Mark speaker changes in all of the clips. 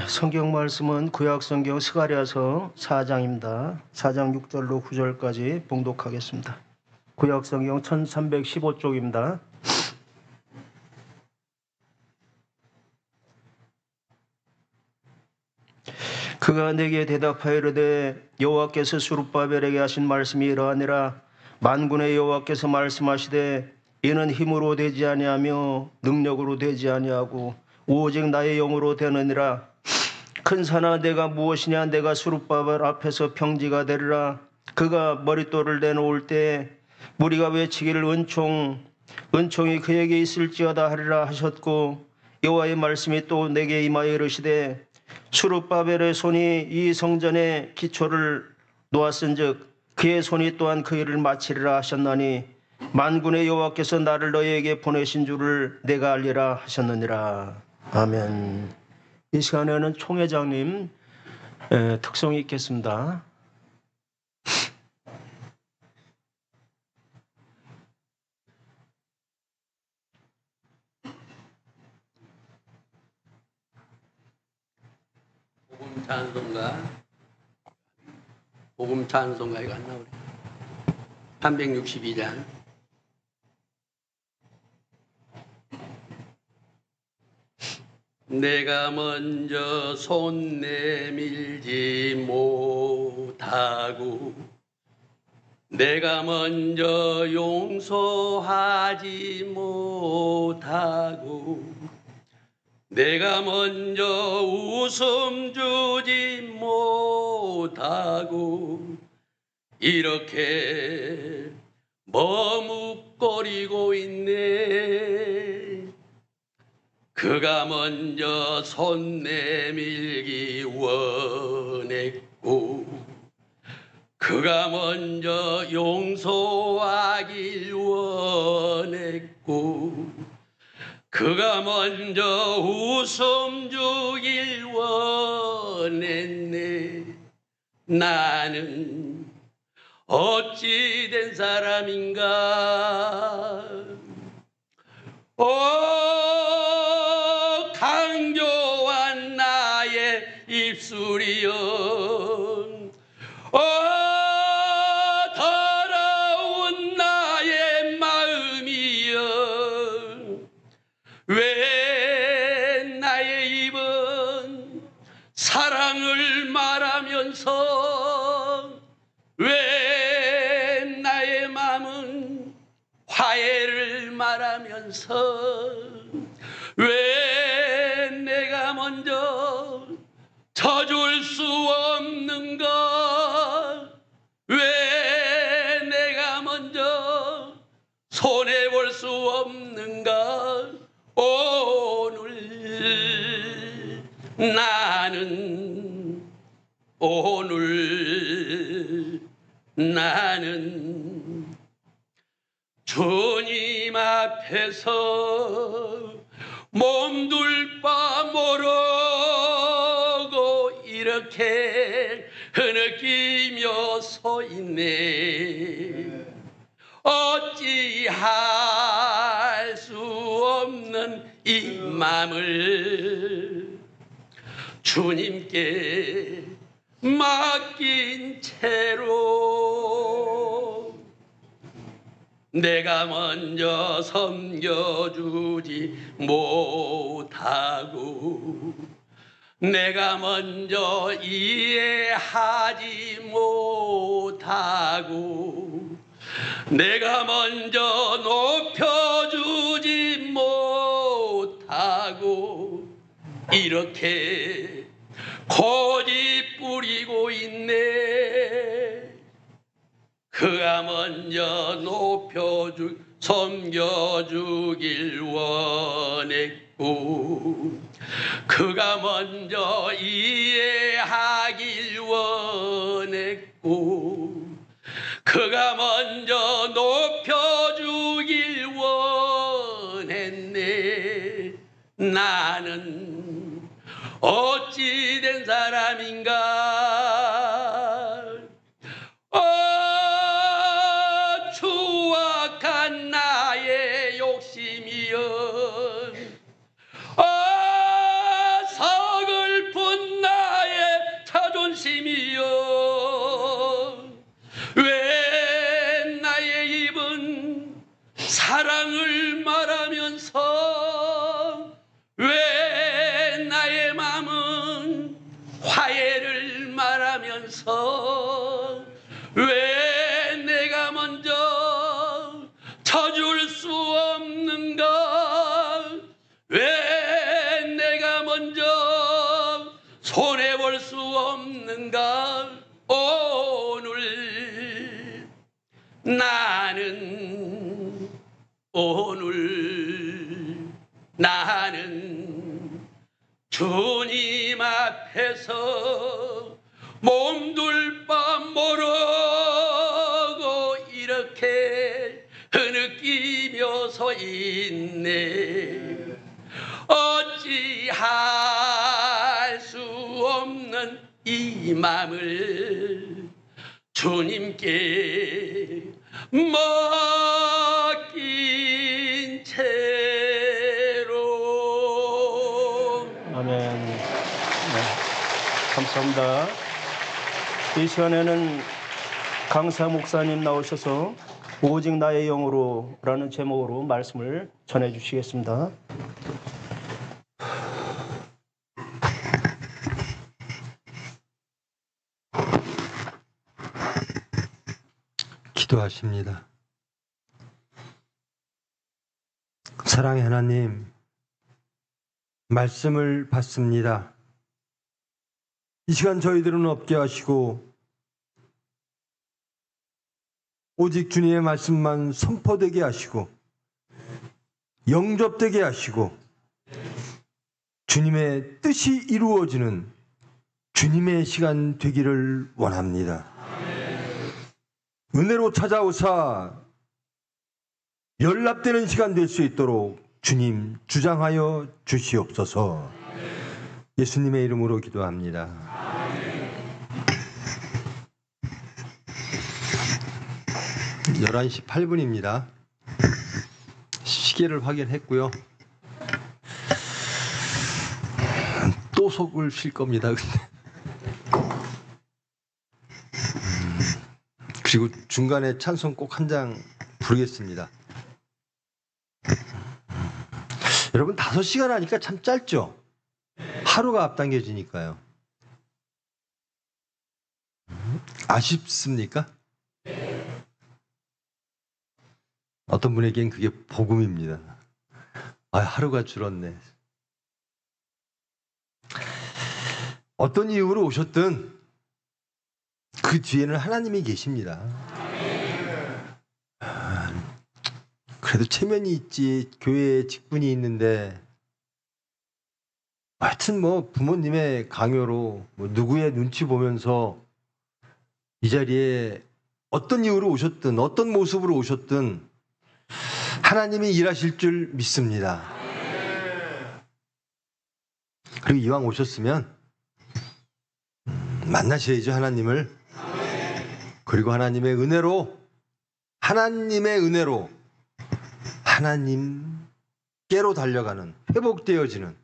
Speaker 1: 성경 말씀은 구약성경 스가랴서 4장입니다. 4장 6절로 9절까지 봉독하겠습니다. 구약성경 1315쪽입니다. 그가 내게 대답하여 이르되 여호와께서 스룹바벨에게 하신 말씀이 이러하니라. 만군의 여호와께서 말씀하시되 이는 힘으로 되지 아니하며 능력으로 되지 아니하고 오직 나의 영으로 되느니라. 큰 산아 내가 무엇이냐. 내가 스룹바벨 앞에서 평지가 되리라. 그가 머릿돌을 내놓을 때 무리가 외치기를 은총이 그에게 있을지어다 하리라 하셨고, 여호와의 말씀이 또 내게 임하여 이르시되 스룹바벨의 손이 이 성전의 기초를 놓았은즉 그의 손이 또한 그 일을 마치리라 하셨나니 만군의 여호와께서 나를 너희에게 보내신 줄을 내가 알리라 하셨느니라. 아멘. 이 시간에는 총회장님 특송이 있겠습니다.
Speaker 2: 복음 찬송가 이거 안 나오네. 362장. 내가 먼저 손 내밀지 못하고 내가 먼저 용서하지 못하고 내가 먼저 웃음 주지 못하고 이렇게 머뭇거리고 있네. 그가 먼저 손 내밀기 원했고 그가 먼저 용서하길 원했고 그가 먼저 웃음 주길 원했네. 나는 어찌 된 사람인가. 강교한 나의 입술이여, 더러운 나의 마음이여, 왜 나의 입은 사랑을 말하면서 왜 나의 마음은 화해를 말하면서 왜 내가 먼저 져줄 수 없는가. 왜 내가 먼저 손해볼 수 없는가. 오늘 나는 주님 앞에서 몸둘 바 모르고 이렇게 흐느끼며 서 있네. 어찌할 수 없는 이 마음을 주님께 맡긴 채로 내가 먼저 섬겨주지 못하고 내가 먼저 이해하지 못하고 내가 먼저 높여주지 못하고 이렇게 고집 부리고 있네. 그가 먼저 섬겨주길 원했고 그가 먼저 이해하길 원했고 그가 먼저 높여주길 원했네. 나는 어찌 된 사람인가. 추악한 나의 욕심이여, 서글픈 양심이여 왜 나의 입은 사랑을 말하면서 왜 나의 맘은 화해를 말하면서 왜 내가 먼저 져줄 수 없는가 왜 내가 먼저 손해볼 수 없는가 오늘 나는 주님 앞에서 몸둘 바 모르고 이렇게 흐느끼며 서 있네. 어찌할 수 없는 이 맘을 주님께 맡긴 채로.
Speaker 1: 아멘. 네, 감사합니다. 이 시간에는 강사 목사님 나오셔서 오직 나의 영으로 라는 제목으로 말씀을 전해 주시겠습니다.
Speaker 3: 기도하십니다. 사랑의 하나님, 말씀을 받습니다. 이 시간 저희들은 없게 하시고 오직 주님의 말씀만 선포되게 하시고 영접되게 하시고 주님의 뜻이 이루어지는 주님의 시간 되기를 원합니다. 은혜로 찾아오사 연락되는 시간 될 수 있도록 주님 주장하여 주시옵소서. 예수님의 이름으로 기도합니다. 11시 8분입니다. 시계를 확인했고요. 또 속을 쉴 겁니다. 근데. 그리고 중간에 찬송 꼭 한 장 부르겠습니다. 여러분 5시간 하니까 참 짧죠? 하루가 앞당겨지니까요. 아쉽습니까? 어떤 분에겐 그게 복음입니다. 아, 하루가 줄었네. 어떤 이유로 오셨든 그 뒤에는 하나님이 계십니다. 그래도 체면이 있지, 교회에 직분이 있는데, 하여튼 뭐 부모님의 강요로 뭐 누구의 눈치 보면서 이 자리에 어떤 이유로 오셨든 어떤 모습으로 오셨든 하나님이 일하실 줄 믿습니다. 그리고 이왕 오셨으면 만나셔야죠, 하나님을. 그리고 하나님의 은혜로 하나님께로 달려가는, 회복되어지는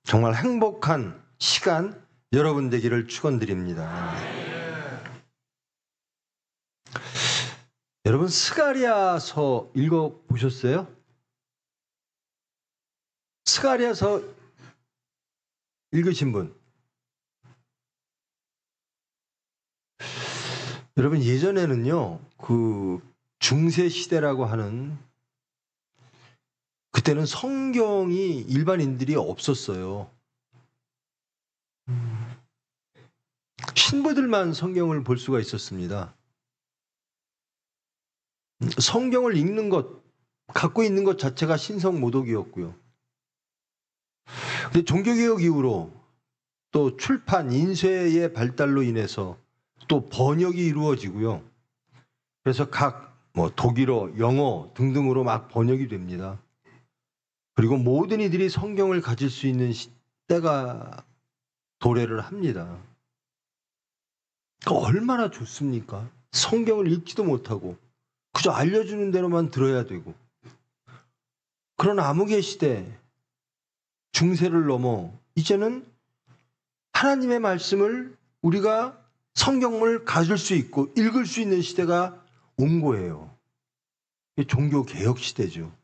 Speaker 3: 정말 행복한 시간 여러분 되기를 축원드립니다. 여러분 스가랴서 읽어보셨어요? 스가랴서 읽으신 분? 여러분 예전에는요, 그 중세 시대라고 하는, 그때는 성경이 일반인들이 없었어요. 신부들만 성경을 볼 수가 있었습니다. 성경을 읽는 것, 갖고 있는 것 자체가 신성모독이었고요. 근데 종교개혁 이후로 또 출판, 인쇄의 발달로 인해서 또 번역이 이루어지고요. 그래서 각 뭐 독일어, 영어 등등으로 막 번역이 됩니다. 그리고 모든 이들이 성경을 가질 수 있는 때가 도래를 합니다. 그러니까 얼마나 좋습니까? 성경을 읽지도 못하고 그저 알려주는 대로만 들어야 되고, 그런 암흑의 시대, 중세를 넘어 이제는 하나님의 말씀을 우리가 성경을 가질 수 있고 읽을 수 있는 시대가 온 거예요. 이게 종교 개혁 시대죠.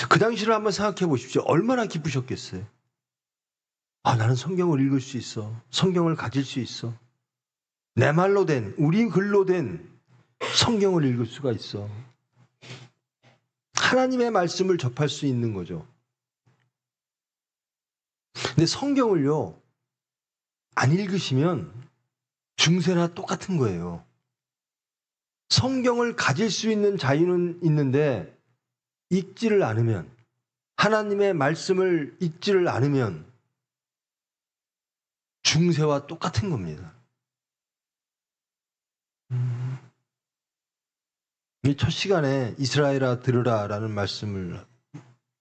Speaker 3: 그 당시를 한번 생각해 보십시오. 얼마나 기쁘셨겠어요. 아, 나는 성경을 읽을 수 있어. 성경을 가질 수 있어. 내 말로 된, 우리 글로 된 성경을 읽을 수가 있어. 하나님의 말씀을 접할 수 있는 거죠. 근데 성경을요, 안 읽으시면 중세나 똑같은 거예요. 성경을 가질 수 있는 자유는 있는데 읽지를 않으면, 하나님의 말씀을 읽지를 않으면 중세와 똑같은 겁니다. 첫 시간에 이스라엘아 들으라 라는 말씀을,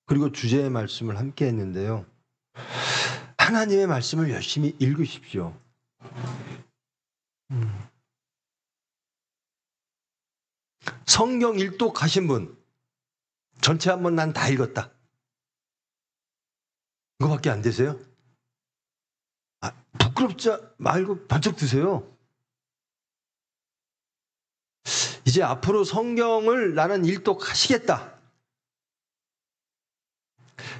Speaker 3: 그리고 주제의 말씀을 함께 했는데요. 하나님의 말씀을 열심히 읽으십시오. 성경 일독 하신 분, 전체 한번 난 다 읽었다. 그거밖에 안 되세요? 아, 부끄럽지 말고 번쩍 드세요. 이제 앞으로 성경을 나는 일독 하시겠다.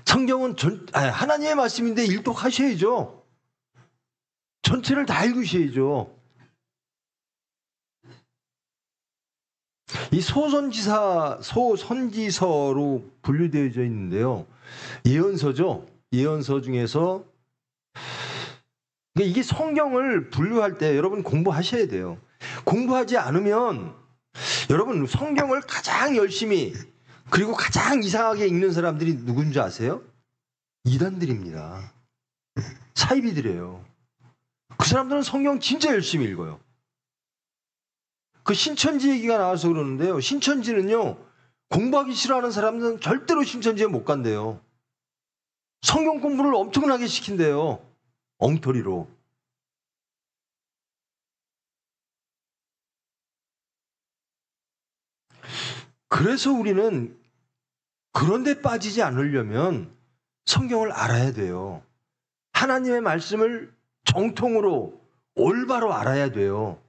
Speaker 3: 성경은 하나님의 말씀인데 일독 하셔야죠. 전체를 다 읽으셔야죠. 이 소선지서로 분류되어져 있는데요. 예언서죠. 예언서 중에서 이게 성경을 분류할 때 여러분 공부하셔야 돼요. 공부하지 않으면 여러분 성경을 가장 열심히 그리고 가장 이상하게 읽는 사람들이 누군지 아세요? 이단들입니다. 사이비들이에요. 그 사람들은 성경 진짜 열심히 읽어요. 그 신천지 얘기가 나와서 그러는데요. 신천지는요, 공부하기 싫어하는 사람들은 절대로 신천지에 못 간대요. 성경 공부를 엄청나게 시킨대요. 엉터리로. 그래서 우리는 그런 데 빠지지 않으려면 성경을 알아야 돼요. 하나님의 말씀을 정통으로 올바로 알아야 돼요.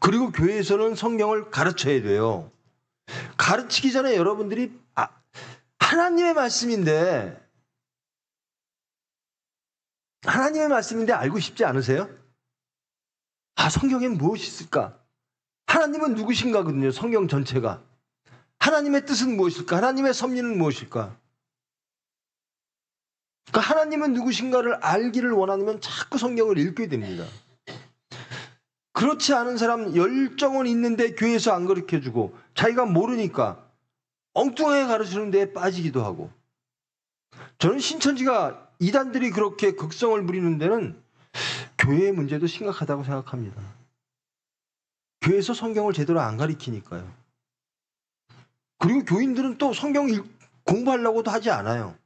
Speaker 3: 그리고 교회에서는 성경을 가르쳐야 돼요. 가르치기 전에 여러분들이 하나님의 말씀인데 알고 싶지 않으세요? 성경엔 무엇이 있을까? 하나님은 누구신가거든요. 성경 전체가. 하나님의 뜻은 무엇일까? 하나님의 섭리는 무엇일까? 그러니까 하나님은 누구신가를 알기를 원하면 자꾸 성경을 읽게 됩니다. 그렇지 않은 사람 열정은 있는데 교회에서 안 가르쳐주고 자기가 모르니까 엉뚱하게 가르치는 데에 빠지기도 하고. 저는 신천지가 이단들이 그렇게 극성을 부리는 데는 교회의 문제도 심각하다고 생각합니다. 교회에서 성경을 제대로 안 가르치니까요. 그리고 교인들은 또 성경 공부하려고도 하지 않아요.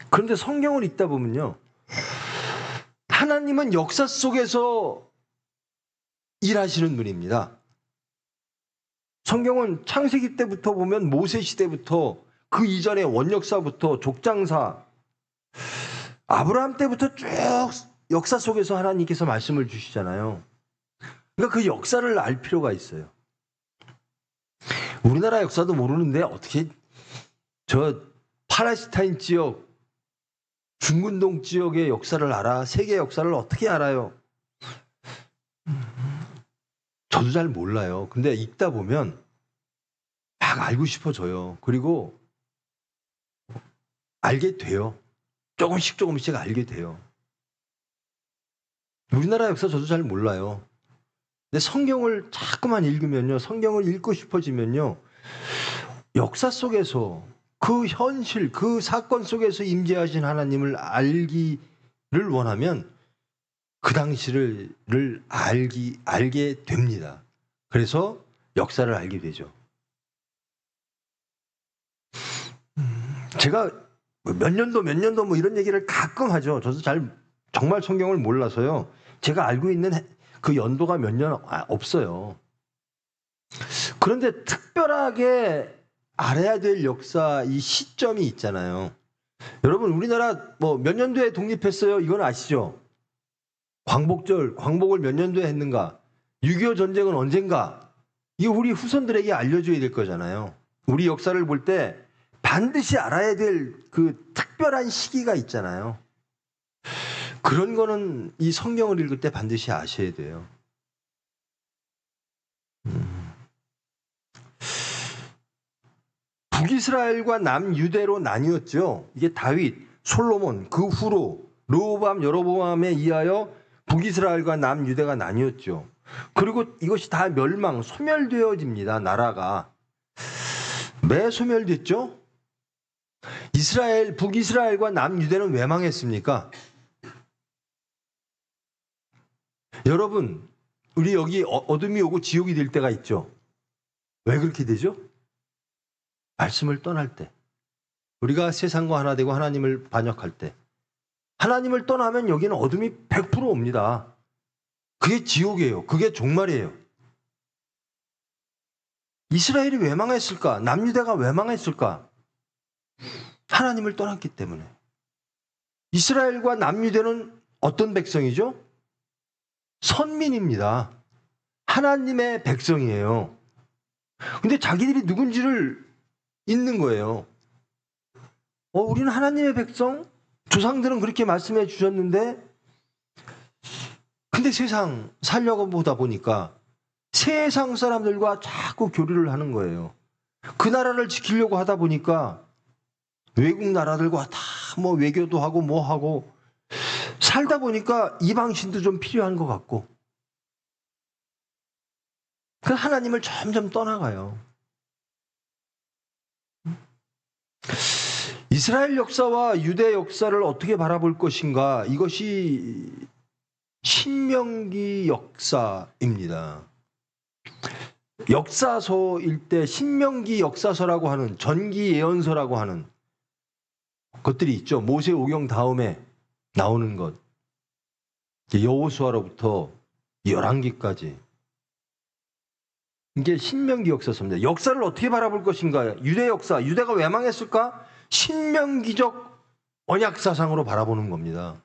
Speaker 3: 그런데 성경을 읽다 보면요, 하나님은 역사 속에서 일하시는 분입니다. 성경은 창세기 때부터 보면 모세 시대부터 그 이전의 원역사부터 족장사, 아브라함 때부터 쭉 역사 속에서 하나님께서 말씀을 주시잖아요. 그러니까 그 역사를 알 필요가 있어요. 우리나라 역사도 모르는데 어떻게 저 팔레스타인 지역, 중근동 지역의 역사를 알아? 세계 역사를 어떻게 알아요? 저도 잘 몰라요. 근데 읽다 보면 막 알고 싶어져요. 그리고 알게 돼요. 조금씩 알게 돼요. 우리나라 역사 저도 잘 몰라요. 근데 성경을 자꾸만 읽으면요, 성경을 읽고 싶어지면요, 역사 속에서 그 현실, 그 사건 속에서 임재하신 하나님을 알기를 원하면 그 당시를 알게 됩니다. 그래서 역사를 알게 되죠. 제가 몇 년도 뭐 이런 얘기를 가끔 하죠. 저도 정말 성경을 몰라서요. 제가 알고 있는 그 연도가 몇 년 없어요. 그런데 특별하게 알아야 될 역사 이 시점이 있잖아요. 여러분 우리나라 뭐 몇 년도에 독립했어요? 이건 아시죠? 광복을 몇 년도에 했는가? 6.25 전쟁은 언젠가? 이거 우리 후손들에게 알려줘야 될 거잖아요. 우리 역사를 볼 때 반드시 알아야 될 그 특별한 시기가 있잖아요. 그런 거는 이 성경을 읽을 때 반드시 아셔야 돼요. 북이스라엘과 남유대로 나뉘었죠. 이게 다윗, 솔로몬, 그 후로 르호보암, 여로보암에 의하여 북이스라엘과 남유대가 나뉘었죠. 그리고 이것이 다 소멸되어집니다. 나라가. 왜 소멸됐죠? 북이스라엘과 남유대는 왜 망했습니까? 여러분, 우리 여기 어둠이 오고 지옥이 될 때가 있죠. 왜 그렇게 되죠? 말씀을 떠날 때. 우리가 세상과 하나 되고 하나님을 반역할 때. 하나님을 떠나면 여기는 어둠이 100% 옵니다. 그게 지옥이에요. 그게 종말이에요. 이스라엘이 왜 망했을까? 남유대가 왜 망했을까? 하나님을 떠났기 때문에. 이스라엘과 남유대는 어떤 백성이죠? 선민입니다. 하나님의 백성이에요. 근데 자기들이 누군지를 잊는 거예요. 우리는 하나님의 백성? 조상들은 그렇게 말씀해 주셨는데, 근데 세상 살려고 보다 보니까 세상 사람들과 자꾸 교류를 하는 거예요. 그 나라를 지키려고 하다 보니까 외국 나라들과 다 뭐 외교도 하고 뭐 하고 살다 보니까 이방신도 좀 필요한 것 같고, 그 하나님을 점점 떠나가요. 이스라엘 역사와 유대 역사를 어떻게 바라볼 것인가? 이것이 신명기 역사입니다. 역사서일 때 신명기 역사서라고 하는, 전기 예언서라고 하는 것들이 있죠. 모세 오경 다음에 나오는 것. 여호수아로부터 열왕기까지. 이게 신명기 역사서입니다. 역사를 어떻게 바라볼 것인가? 유대 역사, 유대가 왜 망했을까? 신명기적 언약사상으로 바라보는 겁니다.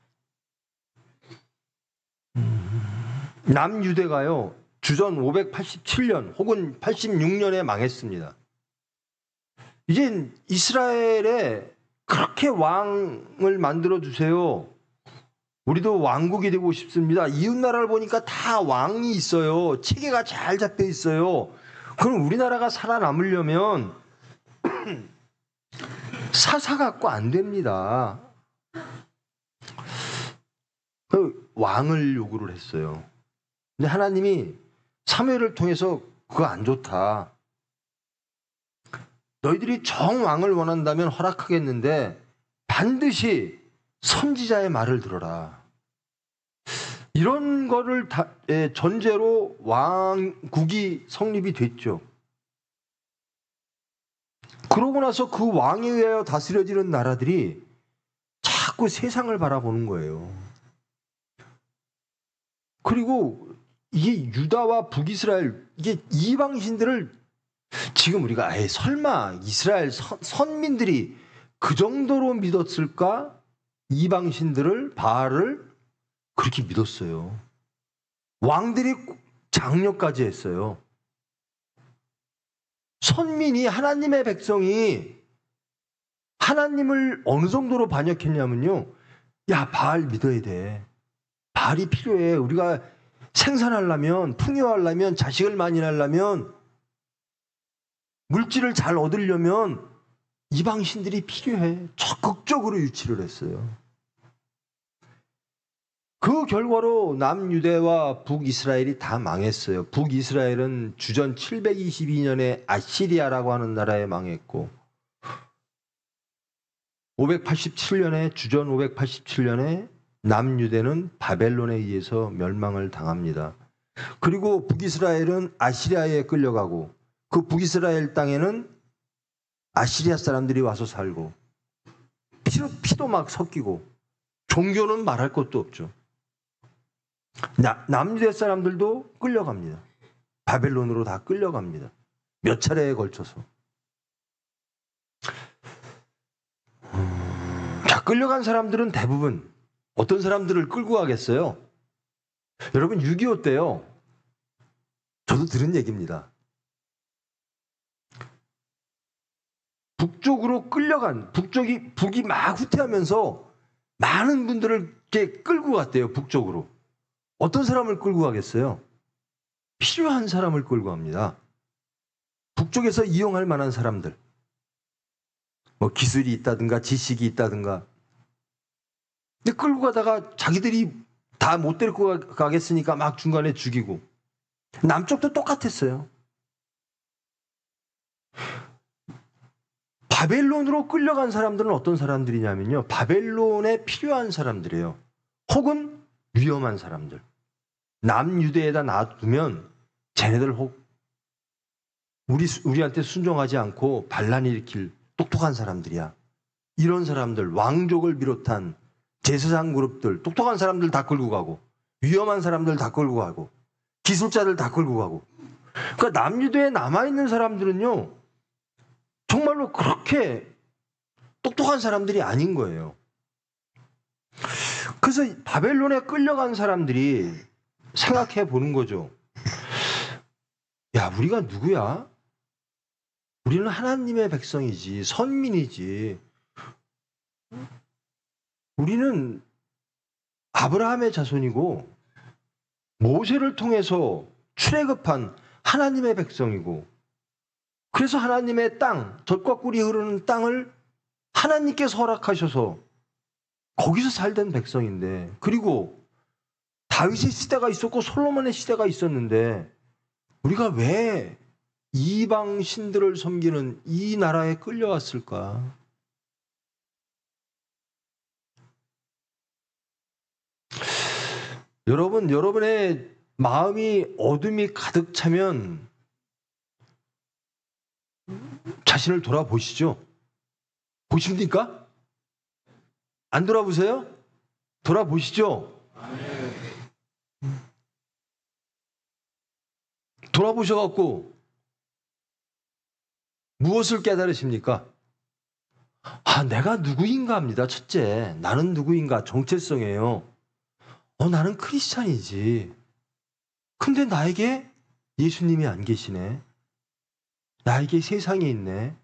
Speaker 3: 남유대가요, 주전 587년 혹은 86년에 망했습니다. 이제 이스라엘에 그렇게 왕을 만들어 주세요. 우리도 왕국이 되고 싶습니다. 이웃 나라를 보니까 다 왕이 있어요. 체계가 잘 잡혀 있어요. 그럼 우리나라가 살아남으려면 사사 갖고 안 됩니다. 왕을 요구를 했어요. 근데 하나님이 사무엘을 통해서 그거 안 좋다. 너희들이 정왕을 원한다면 허락하겠는데 반드시 선지자의 말을 들어라. 이런 거를 전제로 왕국이 성립이 됐죠. 그러고 나서 그 왕에 의하여 다스려지는 나라들이 자꾸 세상을 바라보는 거예요. 그리고 이게 유다와 북이스라엘, 이게 이방신들을 지금 우리가 설마 이스라엘 선민들이 그 정도로 믿었을까? 이방신들을, 바알을 그렇게 믿었어요. 왕들이 장려까지 했어요. 선민이, 하나님의 백성이 하나님을 어느 정도로 반역했냐면요. 야, 바알 믿어야 돼. 바알이 필요해. 우리가 생산하려면, 풍요하려면, 자식을 많이 낳으려면, 물질을 잘 얻으려면 이방신들이 필요해. 적극적으로 유치를 했어요. 그 결과로 남유대와 북이스라엘이 다 망했어요. 북이스라엘은 주전 722년에 아시리아라고 하는 나라에 망했고, 주전 587년에 남유대는 바벨론에 의해서 멸망을 당합니다. 그리고 북이스라엘은 아시리아에 끌려가고, 그 북이스라엘 땅에는 아시리아 사람들이 와서 살고, 피도 막 섞이고, 종교는 말할 것도 없죠. 남유대 사람들도 끌려갑니다. 바벨론으로 다 끌려갑니다. 몇 차례에 걸쳐서. 끌려간 사람들은 대부분 어떤 사람들을 끌고 가겠어요? 여러분 6.25 때요. 저도 들은 얘기입니다. 북쪽으로 끌려간 북이 막 후퇴하면서 많은 분들을 이렇게 끌고 갔대요. 북쪽으로. 어떤 사람을 끌고 가겠어요? 필요한 사람을 끌고 갑니다. 북쪽에서 이용할 만한 사람들. 뭐 기술이 있다든가 지식이 있다든가. 근데 끌고 가다가 자기들이 다 못 데리고 가겠으니까 막 중간에 죽이고. 남쪽도 똑같았어요. 바벨론으로 끌려간 사람들은 어떤 사람들이냐면요. 바벨론에 필요한 사람들이에요. 혹은 위험한 사람들. 남유대에다 놔두면 쟤네들 우리한테 순종하지 않고 반란 일으킬 똑똑한 사람들이야. 이런 사람들, 왕족을 비롯한 제사장 그룹들, 똑똑한 사람들 다 끌고 가고, 위험한 사람들 다 끌고 가고, 기술자들 다 끌고 가고. 그러니까 남유대에 남아있는 사람들은요, 정말로 그렇게 똑똑한 사람들이 아닌 거예요. 그래서 바벨론에 끌려간 사람들이 생각해 보는 거죠. 야, 우리가 누구야? 우리는 하나님의 백성이지, 선민이지. 우리는 아브라함의 자손이고 모세를 통해서 출애굽한 하나님의 백성이고, 그래서 하나님의 땅, 젖과 꿀이 흐르는 땅을 하나님께서 허락하셔서 거기서 살던 백성인데, 그리고 다윗의 시대가 있었고 솔로몬의 시대가 있었는데 우리가 왜 이방 신들을 섬기는 이 나라에 끌려왔을까? 여러분의 마음이 어둠이 가득 차면 자신을 돌아보시죠. 보십니까? 안 돌아보세요? 돌아보시죠. 돌아보셔갖고 무엇을 깨달으십니까? 아, 내가 누구인가 합니다. 첫째, 나는 누구인가 정체성이에요. 나는 크리스찬이지. 근데 나에게 예수님이 안 계시네. 나에게 세상이 있네.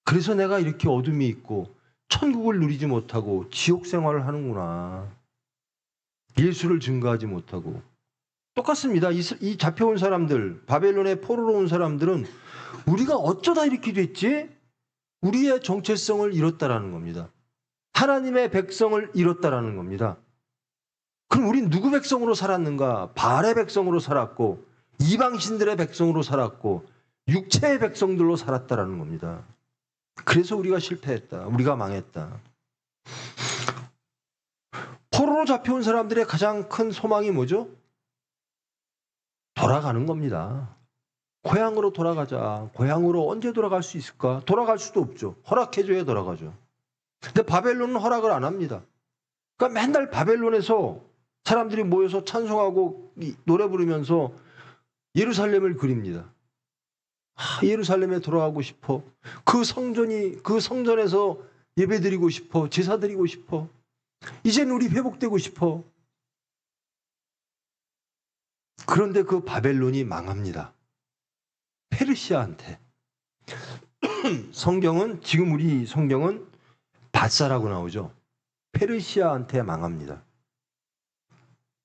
Speaker 3: 그래서 내가 이렇게 어둠이 있고 천국을 누리지 못하고 지옥 생활을 하는구나. 예수를 증거하지 못하고. 똑같습니다. 이 잡혀온 사람들, 바벨론에 포로로 온 사람들은 우리가 어쩌다 이렇게 됐지? 우리의 정체성을 잃었다라는 겁니다. 하나님의 백성을 잃었다라는 겁니다. 그럼 우린 누구 백성으로 살았는가? 바알의 백성으로 살았고, 이방신들의 백성으로 살았고, 육체의 백성들로 살았다라는 겁니다. 그래서 우리가 실패했다. 우리가 망했다. 포로로 잡혀온 사람들의 가장 큰 소망이 뭐죠? 돌아가는 겁니다. 고향으로 돌아가자. 고향으로 언제 돌아갈 수 있을까? 돌아갈 수도 없죠. 허락해줘야 돌아가죠. 근데 바벨론은 허락을 안 합니다. 그러니까 맨날 바벨론에서 사람들이 모여서 찬송하고 노래 부르면서 예루살렘을 그립니다. 예루살렘에 돌아가고 싶어. 그 성전에서 예배드리고 싶어. 제사드리고 싶어. 이제는 우리 회복되고 싶어. 그런데 그 바벨론이 망합니다. 페르시아한테. 지금 우리 성경은 바사라고 나오죠. 페르시아한테 망합니다.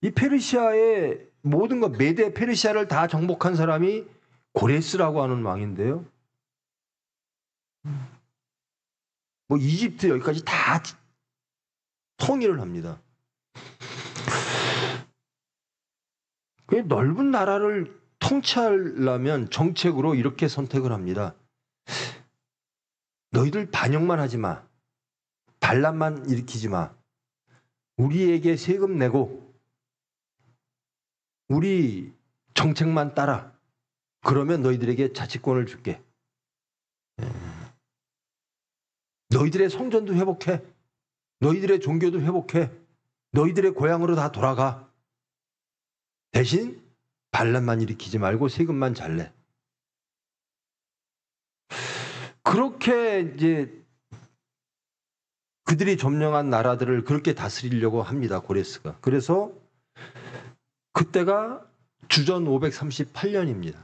Speaker 3: 이 페르시아의 모든 것, 메데 페르시아를 다 정복한 사람이 고레스라고 하는 왕인데요. 뭐 이집트 여기까지 다 통일을 합니다. 그 넓은 나라를 통치하려면 정책으로 이렇게 선택을 합니다. 너희들 반역만 하지 마. 반란만 일으키지 마. 우리에게 세금 내고 우리 정책만 따라. 그러면 너희들에게 자치권을 줄게. 너희들의 성전도 회복해. 너희들의 종교도 회복해. 너희들의 고향으로 다 돌아가. 대신 반란만 일으키지 말고 세금만 잘 내. 그렇게 이제 그들이 점령한 나라들을 그렇게 다스리려고 합니다. 고레스가. 그래서 그때가 주전 538년입니다.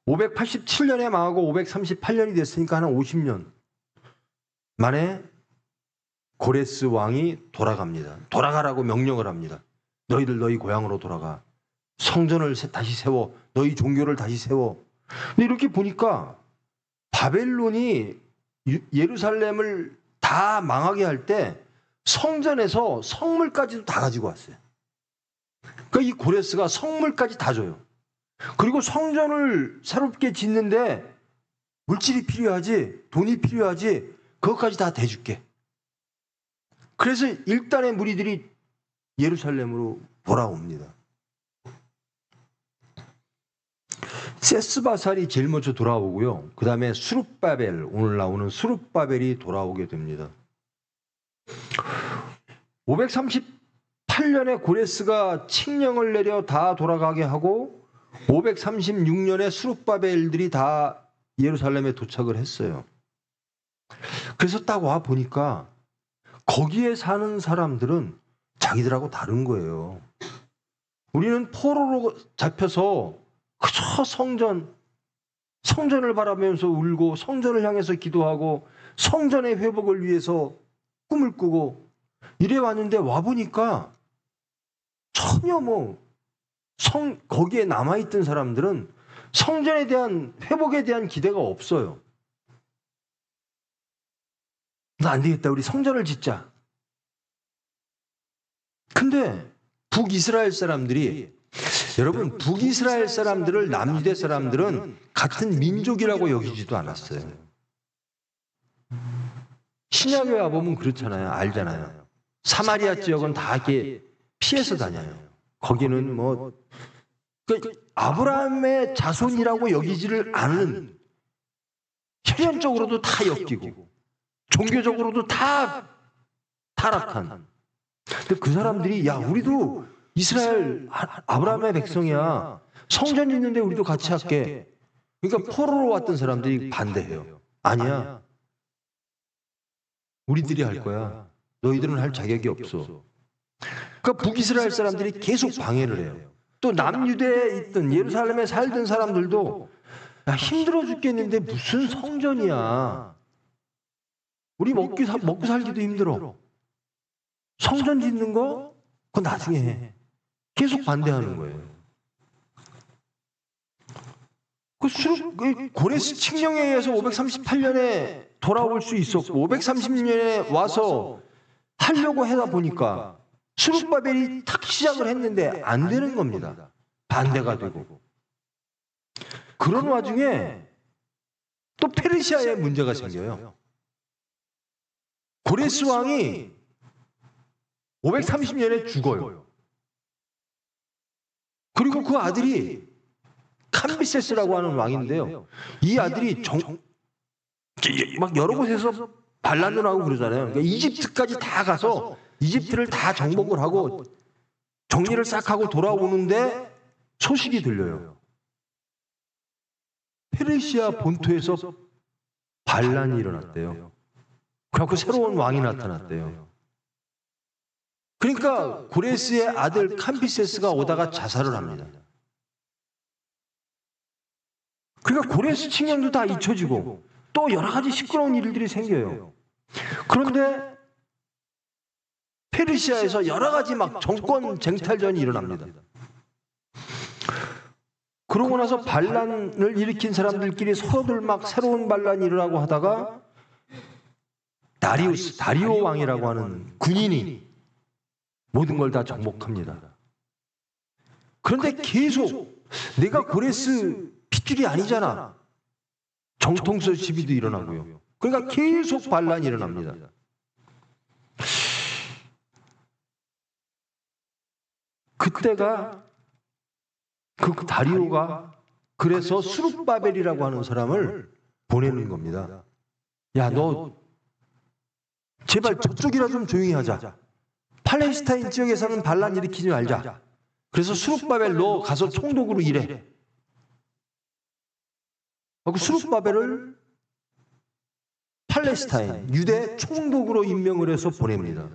Speaker 3: 587년에 망하고 538년이 됐으니까 한 50년 만에 고레스 왕이 돌아갑니다. 돌아가라고 명령을 합니다. 너희들 너희 고향으로 돌아가. 성전을 다시 세워. 너희 종교를 다시 세워. 근데 이렇게 보니까 바벨론이 예루살렘을 다 망하게 할 때 성전에서 성물까지도 다 가지고 왔어요. 그러니까 이 고레스가 성물까지 다 줘요. 그리고 성전을 새롭게 짓는데 물질이 필요하지, 돈이 필요하지, 그것까지 다 대줄게. 그래서 일단의 무리들이 예루살렘으로 돌아옵니다. 세스바살이 제일 먼저 돌아오고요. 그 다음에 수룹바벨, 오늘 나오는 수룹바벨이 돌아오게 됩니다. 538년에 고레스가 칙령을 내려 다 돌아가게 하고 536년에 수룹바벨들이 다 예루살렘에 도착을 했어요. 그래서 딱 와 보니까 거기에 사는 사람들은 자기들하고 다른 거예요. 우리는 포로로 잡혀서 그저 성전을 바라보면서 울고 성전을 향해서 기도하고 성전의 회복을 위해서 꿈을 꾸고 이래 왔는데 와 보니까 전혀 거기에 남아있던 사람들은 성전에 대한 회복에 대한 기대가 없어요. 나 안 되겠다. 우리 성전을 짓자. 근데 북이스라엘 사람들이 여러분 북이스라엘 사람들을 남유대 사람들은 같은 민족이라고 여기지도 않았어요. 신약에 와보면 그렇잖아요. 알잖아요. 사마리아 지역은 다 이렇게 피해서 다녀요. 거기는 아브라함의 자손이라고 여기지를 않은, 혈연적으로도 다 엮이고 종교적으로도 다 타락한. 근데 그 사람들이 야 우리도 이스라엘 아브라함의 백성이야. 성전 짓는데 우리도 같이 할게. 그러니까 포로로 왔던 사람들이 반대해요. 아니야. 우리들이 할 거야. 너희들은 할 자격이 없어. 그러니까 북이스라엘 사람들이 계속 방해를 해요. 또 남유대에 있던 예루살렘에 살던 사람들도 야, 힘들어 죽겠는데 무슨 성전이야. 우리 먹고 살기도 힘들어. 성전 짓는 거 그건 나중에 해. 계속 반대하는 거예요. 고레스 칙령에 의해서 538년에 돌아올 수 있었고 530년에 와서 하려고 하다 보니까 수룹바벨이 탁 시작을 했는데 안 되는 겁니다. 반대가 되고. 그런 와중에 또 페르시아에 문제가 생겨요. 고레스 왕이 530년에 죽어요. 그리고 그 아들이 캄비세스라고 하는 왕인데요. 이 아들이 막 여러 곳에서 반란을 하고 그러잖아요. 그러니까 이집트까지 다 가서 이집트를 다 정복을 하고 정리를 싹 하고 돌아오는데 소식이 들려요. 페르시아 본토에서 반란이 일어났대요. 그래서 새로운 왕이 나타났대요. 그러니까 고레스의 아들 캄비세스가 오다가 자살을 합니다. 그러니까 고레스 칙령도 다 잊혀지고 또 여러 가지 시끄러운 일들이 생겨요. 그런데 페르시아에서 여러 가지 막 정권 쟁탈전이 일어납니다. 그러고 나서 반란을 일으킨 사람들끼리 서로들 막 새로운 반란이 일어나고 하다가 다리오 왕이라고 하는 군인이 모든 걸 다 정복합니다. 그런데 계속 내가 고레스 핏줄이 아니잖아. 정통성 시비도 일어나고요. 그러니까 계속 반란이 일어납니다. 그때가 그 다리오가 그래서 수룹바벨이라고 하는 사람을 보내는 겁니다. 야, 너 제발 저쪽이라 좀 조용히 하자. 팔레스타인 지역에서는 반란 일으키지 말자. 그래서 수룹바벨 너 가서 총독으로 일해. 그 수룹바벨을 팔레스타인 유대 총독으로 임명을 해서 보냅니다.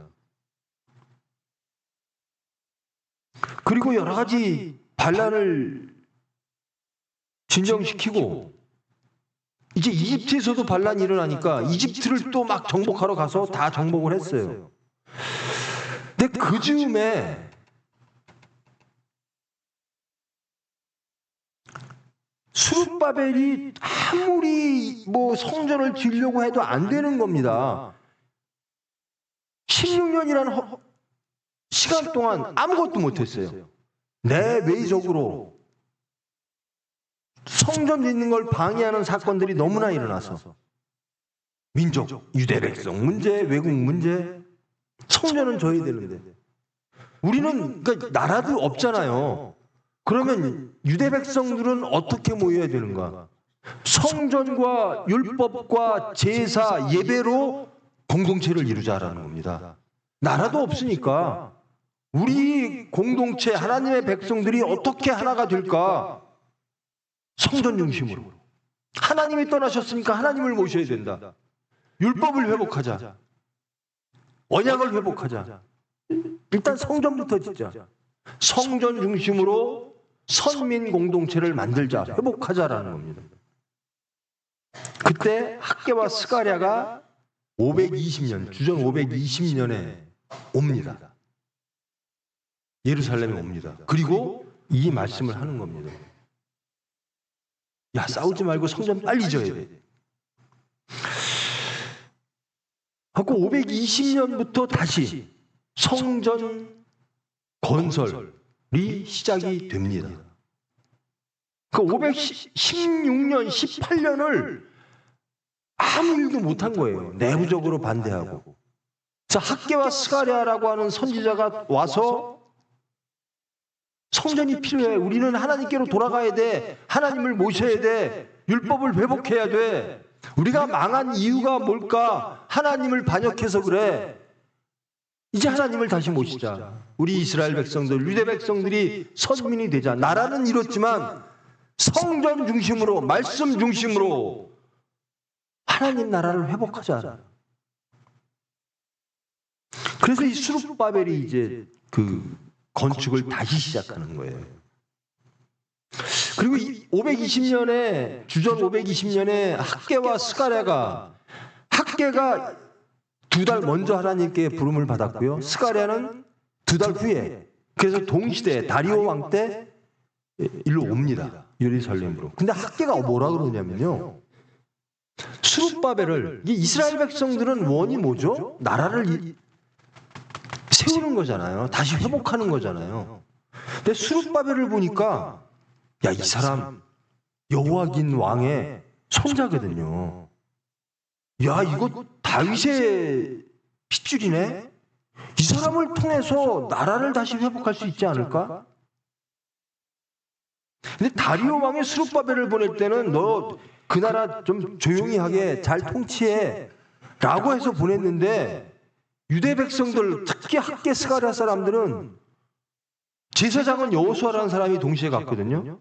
Speaker 3: 그리고 여러 가지 반란을 진정시키고 이제 이집트에서도 반란이 일어나니까 이집트를 또 막 정복하러 가서 다 정복을 했어요. 근데 그 즈음에 스룹바벨이 아무리 뭐 성전을 지으려고 해도 안 되는 겁니다. 16년이라는 시간 동안 아무것도 못했어요. 내외적으로 성전 짓는 걸 방해하는 사건들이 너무나 일어나서 민족, 유대 백성 문제, 외국 문제, 성전은 져야 되는데 우리는 그러니까 나라도 없잖아요. 그러면 유대 백성들은 어떻게 모여야 되는가? 성전과 율법과 제사, 예배로 공동체를 이루자라는 겁니다. 나라도 없으니까 우리 공동체 하나님의 백성들이 어떻게 하나가 될까? 성전 중심으로. 하나님이 떠나셨으니까 하나님을 모셔야 된다. 율법을 회복하자. 언약을 회복하자. 일단 성전부터 짓자. 성전 중심으로 선민 공동체를 만들자. 회복하자라는 겁니다. 그때 학개와 스가랴가 520년, 주전 520년에 옵니다. 예루살렘에 옵니다. 그리고 이 말씀을 하는 겁니다. 야, 싸우지 말고 성전 빨리 져야 돼. 하고 520년부터 다시 성전 건설이 시작이 됩니다. 그 516년, 18년을 아무 일도 못한 거예요. 내부적으로 반대하고. 자, 학개와 스가랴라고 하는 선지자가 와서 성전이 필요해. 우리는 하나님께로 돌아가야 돼. 하나님을 모셔야 돼. 율법을 회복해야 돼. 우리가 망한 이유가 뭘까? 하나님을 반역해서 그래. 이제 하나님을 다시 모시자. 우리 이스라엘 백성들, 유대 백성들이 선민이 되자. 나라는 이렇지만 성전 중심으로, 말씀 중심으로 하나님 나라를 회복하자. 그래서 이 스룹바벨이 이제 그 건축을 다시 시작하는 거예요. 그리고 520년에 주전 520년에 학개와 스가랴가 학개가 2달 먼저 하나님께 부름을 받았고요. 스가랴는 2달 후에 그래서 동시대 다리오 왕 때 일로 옵니다. 예루살렘으로. 근데 학개가 뭐라 그러냐면요. 스룹바벨을 이스라엘 백성들은 원이 뭐죠? 나라를 세우는 거잖아요. 다시 회복하는 거잖아요. 근데 스룹바벨을 보니까 야, 이 사람 여호와긴 왕의 손자거든요. 야, 이거 다윗의 핏줄이네. 이 사람을 통해서 나라를 다시 회복할 수 있지 않을까? 근데 다리오 왕의 스룹바벨을 보낼 때는 너 그 나라 좀 조용히 하게 잘 통치해 라고 해서 보냈는데 유대 백성들, 특히 학개 스가랴 사람들은 제사장은 여호수아라는 사람이 동시에 갔거든요.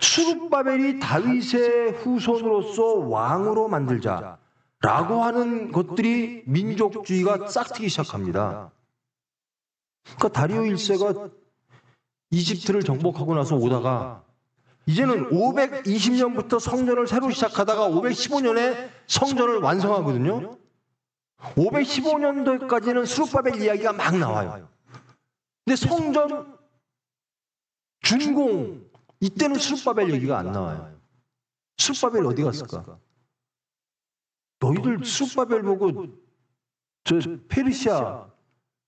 Speaker 3: 스룹바벨이 다윗의 후손으로서 왕으로 만들자라고 하는 것들이 민족주의가 싹트기 시작합니다. 그러니까 다리오 1세가 이집트를 정복하고 나서 오다가 이제는 520년부터 성전을 새로 시작하다가 515년에 성전을 완성하거든요. 515년도까지는 스룹바벨 이야기가 막 나와요. 근데 성전 준공 이때는 스룹바벨 얘기가 안 나와요. 스룹바벨 어디 갔을까? 너희들 스룹바벨 보고 저 페르시아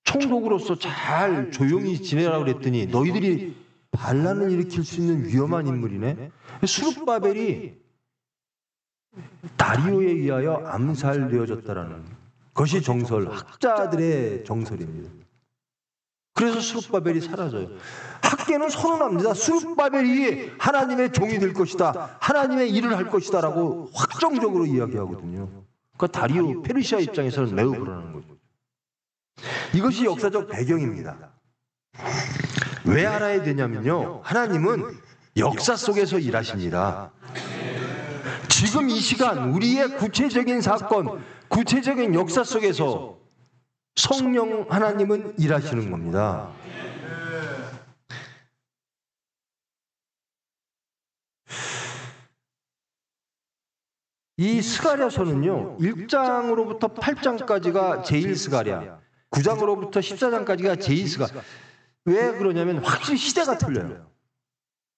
Speaker 3: 총독으로서 잘 조용히 지내라고 그랬더니 너희들이 반란을 일으킬 수 있는 위험한 인물이네. 스룹바벨이 다리오에 의하여 암살되어졌다라는 것이 정설, 학자들의 정설입니다. 그래서 스룹바벨이 사라져요. 학계는 선언합니다. 스룹바벨이 하나님의 종이 될 것이다. 하나님의 일을 할 것이다 라고 확정적으로 이야기하거든요. 그러니까 다리오 페르시아 입장에서는 매우 불안한 거죠. 이것이 역사적 배경입니다. 왜 알아야 되냐면요. 하나님은 역사 속에서 일하십니다. 지금 이 시간 우리의 구체적인 사건, 구체적인 역사 속에서 성령 하나님은 일하시는 겁니다. 이 스가랴서는요, 1장으로부터 8장까지가 제1스가랴, 9장으로부터 14장까지가 제2스가랴. 왜 그러냐면 확실히 시대가 틀려요.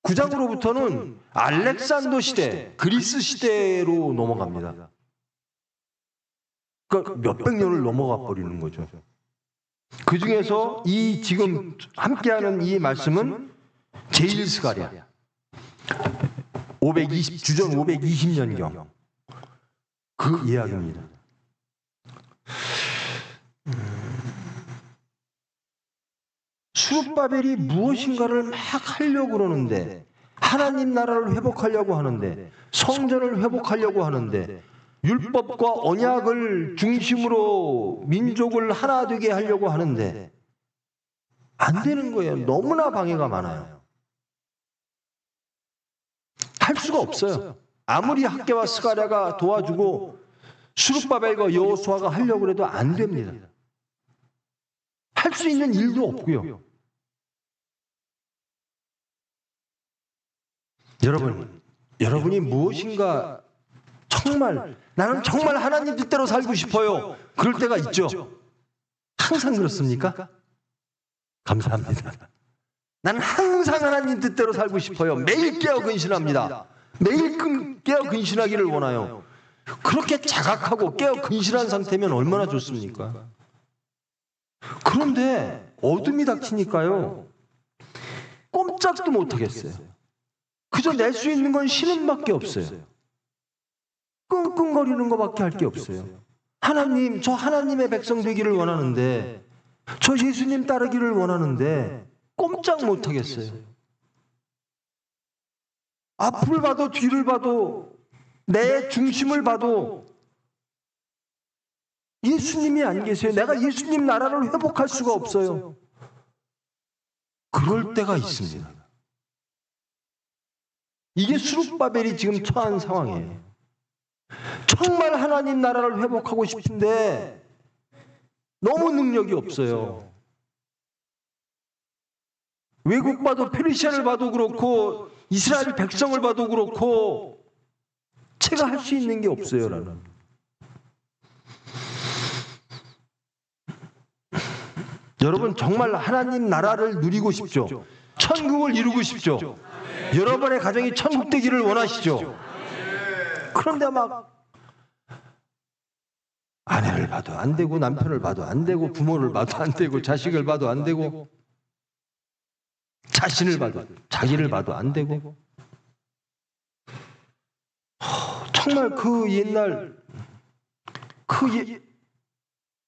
Speaker 3: 9장으로부터는 알렉산더 시대, 그리스 시대로 넘어갑니다. 그러니까 몇백 년을 넘어가 버리는 거죠. 그 중에서 이 지금 함께하는 이 말씀은 제1스가랴 주전 520년경 그 이야기입니다. 수룹바벨이 무엇인가를 막 하려고 그러는데, 하나님 나라를 회복하려고 하는데, 성전을 회복하려고 하는데, 율법과 언약을 중심으로 민족을 하나 되게 하려고 하는데 안 되는 거예요. 너무나 방해가 많아요. 할 수가 없어요. 아무리 학개와 스가랴가 도와주고 수룹바벨과 여호수아가 하려고 해도 안 됩니다. 할 수 있는 일도 없고요. 여러분이 무엇인가 정말 나는 정말 하나님 뜻대로 살고 싶어요. 그럴 때가 있죠. 항상 그렇습니까? 감사합니다. 나는 항상 하나님 뜻대로 살고 싶어요. 매일 깨어 근신합니다. 매일 깨어 근신하기를 원해요. 그렇게 자각하고 깨어 근신한 상태면 얼마나 좋습니까? 그런데 어둠이 닥치니까요, 꼼짝도 못하겠어요. 그저 낼 수 있는 건 신음밖에 없어요. 끙끙거리는 것밖에 할 게 없어요. 하나님, 저 하나님의 백성 되기를 원하는데, 저 예수님 따르기를 원하는데 꼼짝 못하겠어요. 앞을 봐도 뒤를 봐도 내 중심을 봐도 예수님이 안 계세요. 내가 예수님 나라를 회복할 수가 없어요. 그럴 때가 있습니다. 이게 수룹바벨이 지금 처한 상황이에요. 정말 하나님 나라를 회복하고 싶은데 너무 능력이 없어요. 외국 봐도 페르시아를 봐도 그렇고 이스라엘 백성을 봐도 그렇고 제가 할 수 있는 게 없어요. 라는. 여러분 정말 하나님 나라를 누리고 싶죠? 천국을 이루고 싶죠? 여러분의 가정이 천국 되기를 원하시죠? 그런데 막 아내를 봐도 안 되고 남편을 봐도 안 되고 부모를 봐도 안 되고 자식을 봐도 안 되고 자신을 봐도 자기를 봐도 안 되고 정말 그 옛날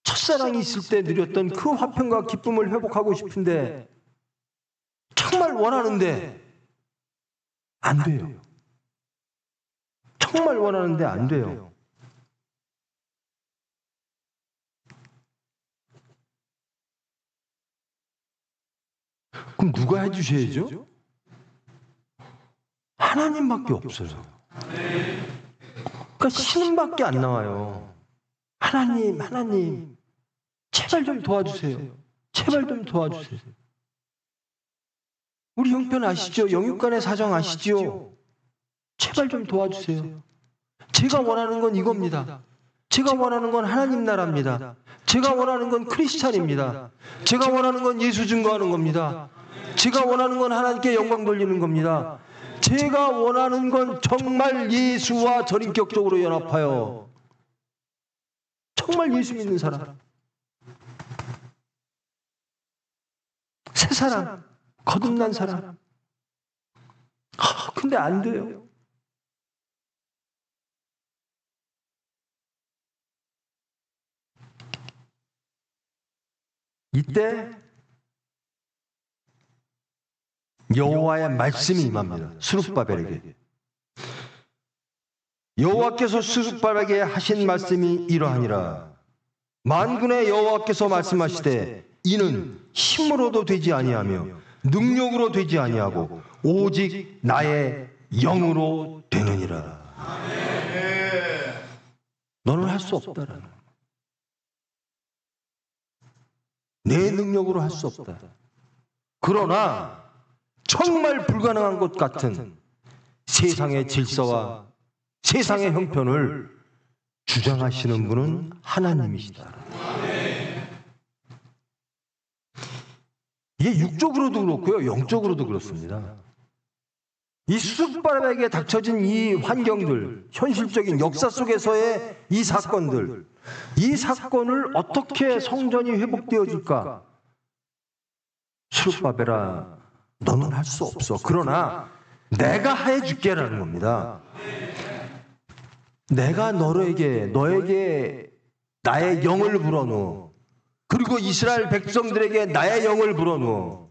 Speaker 3: 첫사랑이 있을 때 누렸던 그 화평과 기쁨을 회복하고 싶은데 정말 원하는데 안 돼요. 정말 원하는데 안 돼요. 그럼 누가 해주셔야죠? 하나님밖에 없어요. 그러니까 신음밖에 안 나와요. 하나님, 제발 좀 도와주세요. 제발 좀 도와주세요. 우리 형편 아시죠? 영육간의 사정 아시죠? 제발 좀 도와주세요. 제가 원하는 건 이겁니다. 제가 원하는 건 하나님 나라입니다. 제가 원하는 건 크리스찬입니다. 제가 원하는 건 예수 증거하는 겁니다. 제가 원하는 건 하나님께 영광 돌리는 겁니다. 제가 원하는 건 정말 예수와 전인격적으로 연합하여 정말 예수 믿는 사람, 새 사람, 거듭난 사람. 근데 안 돼요. 이때 여호와의 말씀이 임합니다. 수룹바벨에게. 여호와께서 수룹바벨에게 하신 말씀이 이러하니라. 만군의 여호와께서 말씀하시되 이는 힘으로도 되지 아니하며 능력으로 되지 아니하고 오직 나의 영으로 되느니라. 너는 할 수 수 없다라는 거예요. 내 능력으로 할 수 없다. 그러나 정말 불가능한 것 같은 세상의 질서와 세상의 형편을 주장하시는 분은 하나님이시다. 이게 육적으로도 그렇고요, 영적으로도 그렇습니다. 이 수습바람에게 닥쳐진 이 환경들, 현실적인 역사 속에서의 이 사건들, 이 사건을 어떻게 성전이 회복되어질까? 수르바벨아, 너는 할 수 없어. 그러나 내가 해줄게라는 겁니다. 내가 너에게 나의 영을 불어넣어. 그리고 이스라엘 백성들에게 나의 영을 불어넣어.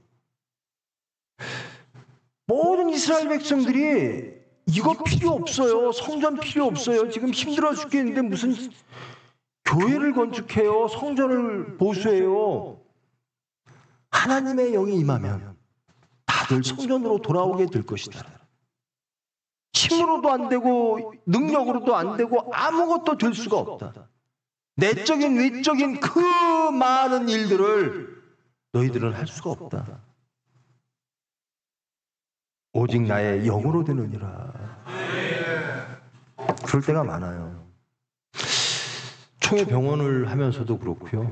Speaker 3: 모든 이스라엘 백성들이 이거 필요 없어요. 성전 필요 없어요. 지금 힘들어 죽겠는데 무슨 교회를 건축해요. 성전을 보수해요. 하나님의 영이 임하면 다들 성전으로 돌아오게 될 것이다. 힘으로도 안 되고 능력으로도 안 되고 아무것도 될 수가 없다. 내적인 외적인 그 많은 일들을 너희들은 할 수가 없다. 오직 나의 영으로 되느니라. 그럴 때가 많아요. 총회 병원을 하면서도 그렇고요.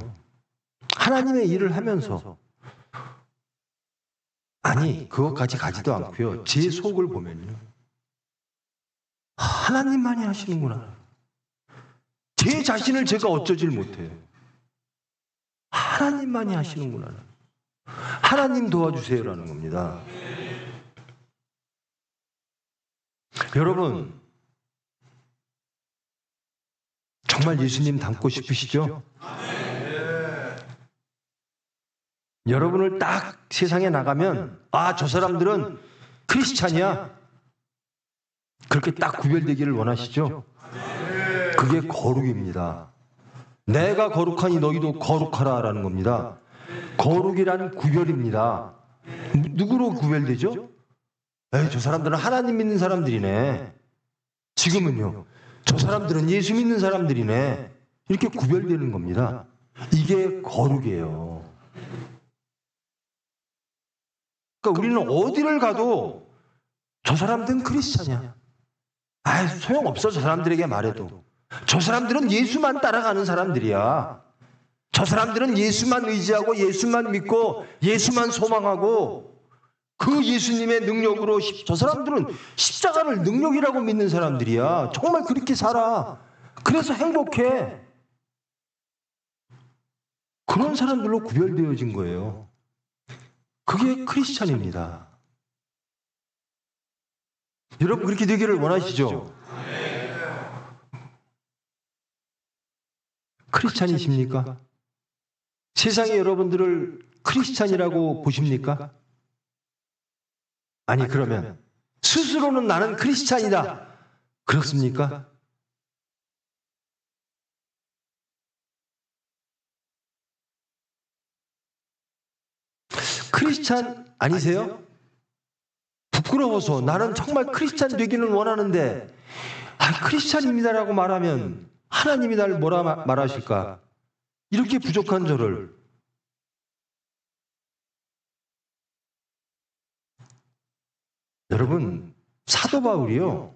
Speaker 3: 하나님의 일을 하면서 아니 그것까지 가지도 않고요. 제 속을 보면요. 하나님만이 하시는구나. 제 자신을 제가 어쩌질 못해요. 하나님만이 하시는구나. 하나님 도와주세요라는 겁니다. 여러분 정말 예수님 닮고 싶으시죠? 여러분을 딱 세상에 나가면 아, 저 사람들은 크리스찬이야. 그렇게 딱 구별되기를 원하시죠? 그게 거룩입니다. 내가 거룩하니 너희도 거룩하라라는 겁니다. 거룩이란 구별입니다. 누구로 구별되죠? 에이, 저 사람들은 하나님 믿는 사람들이네. 지금은요, 저 사람들은 예수 믿는 사람들이네. 이렇게 구별되는 겁니다. 이게 거룩이에요. 그러니까 우리는 어디를 가도 저 사람들은 크리스찬이야. 아, 소용없어. 저 사람들에게 말해도. 저 사람들은 예수만 따라가는 사람들이야. 저 사람들은 예수만 의지하고 예수만 믿고 예수만 소망하고 그 예수님의 능력으로 저 사람들은 십자가를 능력이라고 믿는 사람들이야. 정말 그렇게 살아. 그래서 행복해. 그런 사람들로 구별되어진 거예요. 그게 크리스찬입니다. 여러분 그렇게 되기를 원하시죠? 크리스찬이십니까? 세상이 여러분들을 크리스찬이라고 보십니까? 아니 그러면 스스로는 나는 크리스찬이다. 그렇습니까? 크리스찬 아니세요? 부끄러워서 나는 정말 크리스찬 되기는 원하는데 크리스찬입니다라고 말하면 하나님이 날 뭐라 말하실까? 이렇게 부족한 저를 여러분 사도 바울이요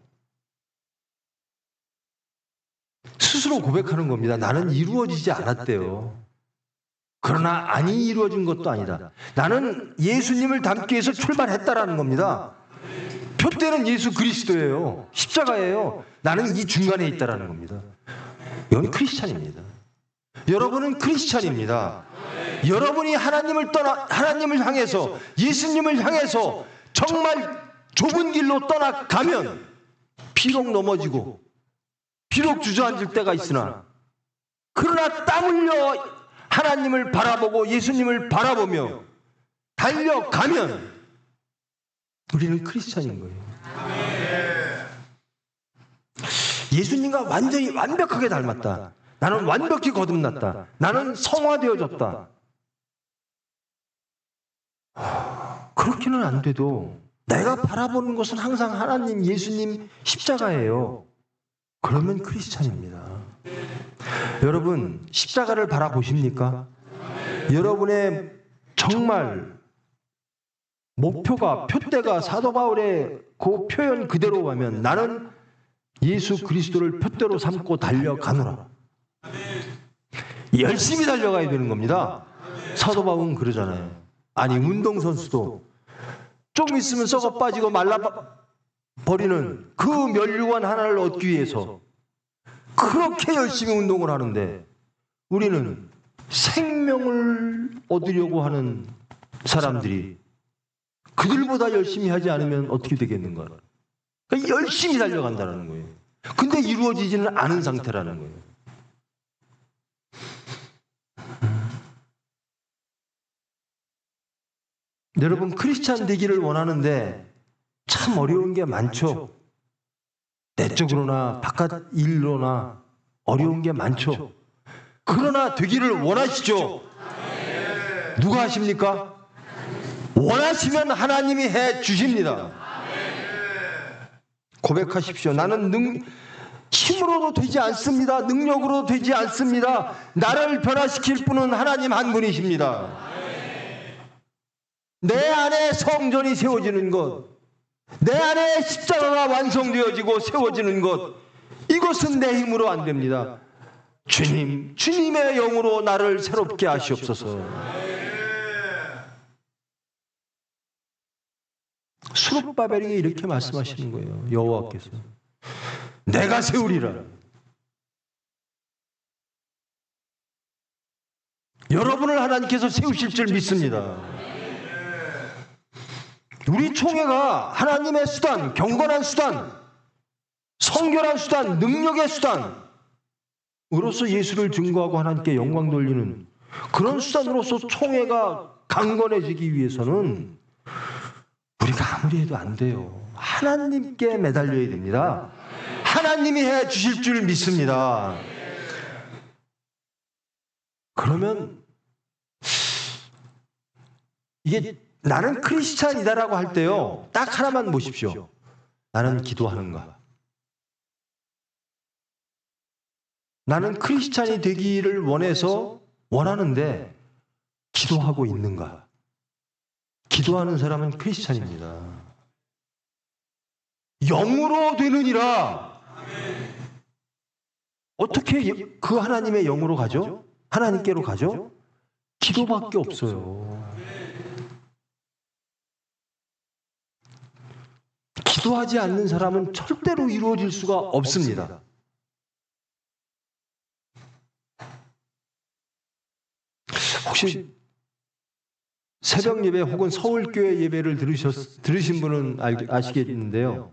Speaker 3: 스스로 고백하는 겁니다. 나는 이루어지지 않았대요. 그러나 아니 이루어진 것도 아니다. 나는 예수님을 닮기 위해서 출발했다라는 겁니다. 표대는 예수 그리스도예요. 십자가예요. 나는 이 중간에 있다라는 겁니다. 이건 크리스찬입니다. 여러분은 크리스찬입니다. 여러분이 하나님을 향해서 예수님을 향해서 정말 좁은 길로 떠나가면 비록 넘어지고 비록 주저앉을 때가 있으나 그러나 땀 흘려 하나님을 바라보고 예수님을 바라보며 달려가면 우리는 크리스찬인 거예요. 예수님과 완전히 완벽하게 닮았다. 나는 완벽히 거듭났다. 나는 성화되어졌다. 그렇게는 안 돼도 내가 바라보는 것은 항상 하나님, 예수님, 십자가예요. 그러면 크리스찬입니다. 여러분 십자가를 바라보십니까? 여러분의 정말 목표가 표대가 사도 바울의 그 표현 그대로 가면 나는 예수 그리스도를 표대로 삼고 달려가노라. 열심히 달려가야 되는 겁니다. 사도 바울은 그러잖아요. 아니 운동선수도 좀 있으면 썩어 빠지고 말라버리는 그 면류관 하나를 얻기 위해서 그렇게 열심히 운동을 하는데 우리는 생명을 얻으려고 하는 사람들이 그들보다 열심히 하지 않으면 어떻게 되겠는가? 그러니까 열심히 달려간다는 거예요. 근데 이루어지지는 않은 상태라는 거예요. 여러분 크리스찬 되기를 원하는데 참 어려운 게 많죠. 내적으로나 바깥 일로나 어려운 게 많죠. 그러나 되기를 원하시죠? 누가 하십니까? 원하시면 하나님이 해 주십니다. 고백하십시오. 나는 힘으로도 되지 않습니다. 능력으로 되지 않습니다. 나를 변화시킬 분은 하나님 한 분이십니다. 내 안에 성전이 세워지는 것, 내 안에 십자가가 완성되어지고 세워지는 것, 이것은 내 힘으로 안 됩니다. 주님, 주님의 영으로 나를 새롭게 하시옵소서. 수룹바벨에게 이렇게 말씀하시는 거예요. 여호와께서 내가 세우리라. 여러분을 하나님께서 세우실 줄 믿습니다. 우리 총회가 하나님의 수단, 경건한 수단, 성결한 수단, 능력의 수단으로서 예수를 증거하고 하나님께 영광 돌리는 그런 수단으로서 총회가 강건해지기 위해서는 우리가 아무리 해도 안 돼요. 하나님께 매달려야 됩니다. 하나님이 해 주실 줄 믿습니다. 그러면 이게 나는 크리스찬이다라고 할 때요, 딱 하나만 보십시오. 나는 기도하는가? 나는 크리스찬이 되기를 원하는데 기도하고 있는가? 기도하는 사람은 크리스찬입니다. 영으로 되느니라. 어떻게 그 하나님의 영으로 가죠? 하나님께로 가죠? 기도밖에 없어요. 기도하지 않는 사람은 절대로 이루어질 수가 없습니다. 혹시 새벽 예배 혹은 서울교회 예배를 들으신 분은 아시겠는데요.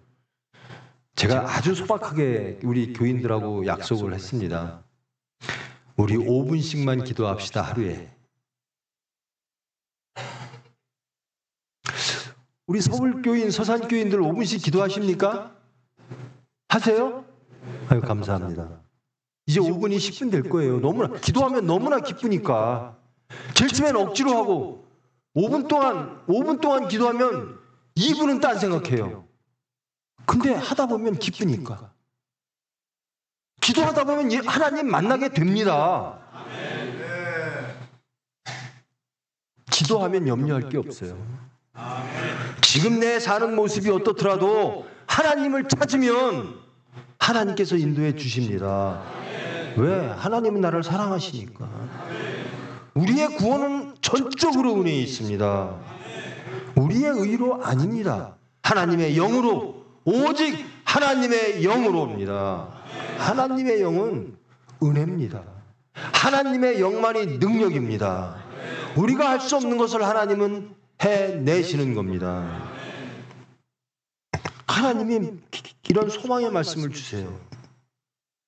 Speaker 3: 제가 아주 소박하게 우리 교인들하고 약속을 했습니다. 우리 5분씩만 기도합시다, 하루에. 우리 서울교인, 서산교인들 5분씩 기도하십니까? 하세요? 아유, 감사합니다. 이제 5분이 10분 될 거예요. 기도하면 너무나 기쁘니까. 제일 처음엔 억지로 하고 5분 동안 기도하면 2분은 딴 생각해요. 근데 하다 보면 기쁘니까. 기도하다 보면 하나님 만나게 됩니다. 기도하면 염려할 게 없어요. 지금 내 사는 모습이 어떻더라도 하나님을 찾으면 하나님께서 인도해 주십니다. 왜? 하나님은 나를 사랑하시니까. 우리의 구원은 전적으로 은혜에 있습니다. 우리의 의로 아닙니다. 하나님의 영으로, 오직 하나님의 영으로입니다. 하나님의 영은 은혜입니다. 하나님의 영만이 능력입니다. 우리가 할 수 없는 것을 하나님은 해내시는 겁니다. 하나님이 이런 소망의 말씀을 주세요.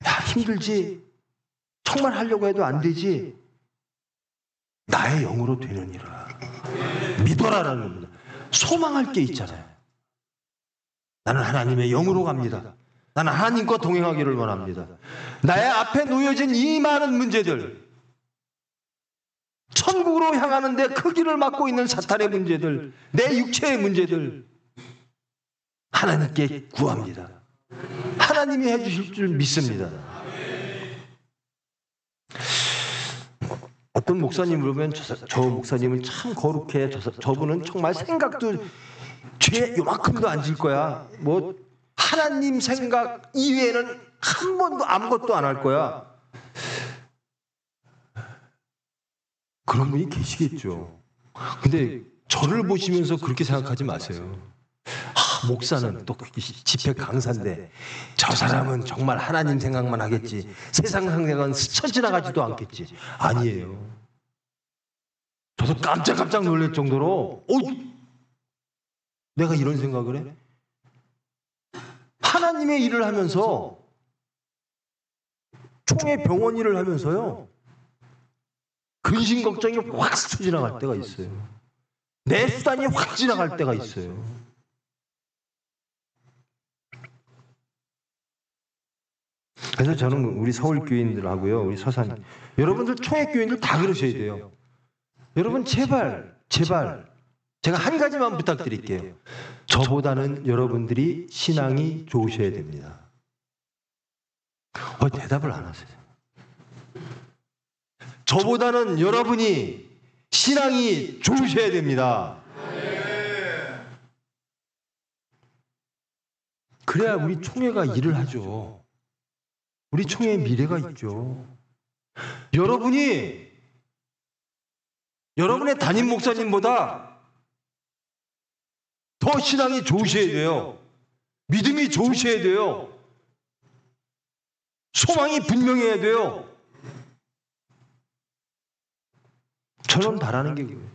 Speaker 3: 야, 힘들지? 정말 하려고 해도 안 되지? 나의 영으로 되느니라. 믿어라라는 겁니다. 소망할 게 있잖아요. 나는 하나님의 영으로 갑니다. 나는 하나님과 동행하기를 원합니다. 나의 앞에 놓여진 이 많은 문제들, 천국으로 향하는데 그 길을 막고 있는 사탄의 문제들, 내 육체의 문제들, 하나님께 구합니다. 하나님이 해주실 줄 믿습니다. 어떤 목사님 보면 저 목사님은 참 거룩해. 저분은 정말 생각도 죄 요만큼도 안 질 거야. 뭐 하나님 생각 이외에는 한 번도 아무것도 안 할 거야. 그런 분이 계시겠죠. 근데 저를 보시면서 그렇게 생각하지 마세요. 목사는 또 집회 강사인데 저 사람은 정말 하나님 생각만 하겠지. 세상 생각은 스쳐 지나가지도 않겠지. 아니에요. 저도 깜짝 놀랄 정도로 내가 이런 생각을 해? 하나님의 일을 하면서 총회 병원 일을 하면서요. 근심 걱정이 확 스쳐 지나갈 때가 있어요. 내 수단이 확 지나갈 때가 있어요. 그래서 저는 우리 서울교인들하고요, 우리 서산 여러분들 총회교인들 다 그러셔야 돼요. 여러분 제발 제가 한 가지만 부탁드릴게요. 저보다는 여러분들이 신앙이 좋으셔야 됩니다. 대답을 안 하세요. 저보다는 여러분이 신앙이 좋으셔야 됩니다. 그래야 우리 총회가 일을 하죠. 우리 총회의 미래가 있죠. 여러분이 여러분의 담임 목사님보다 더 신앙이 좋으셔야 돼요. 믿음이 좋으셔야 돼요. 소망이 분명해야 돼요. 저는 바라는 게 그거예요.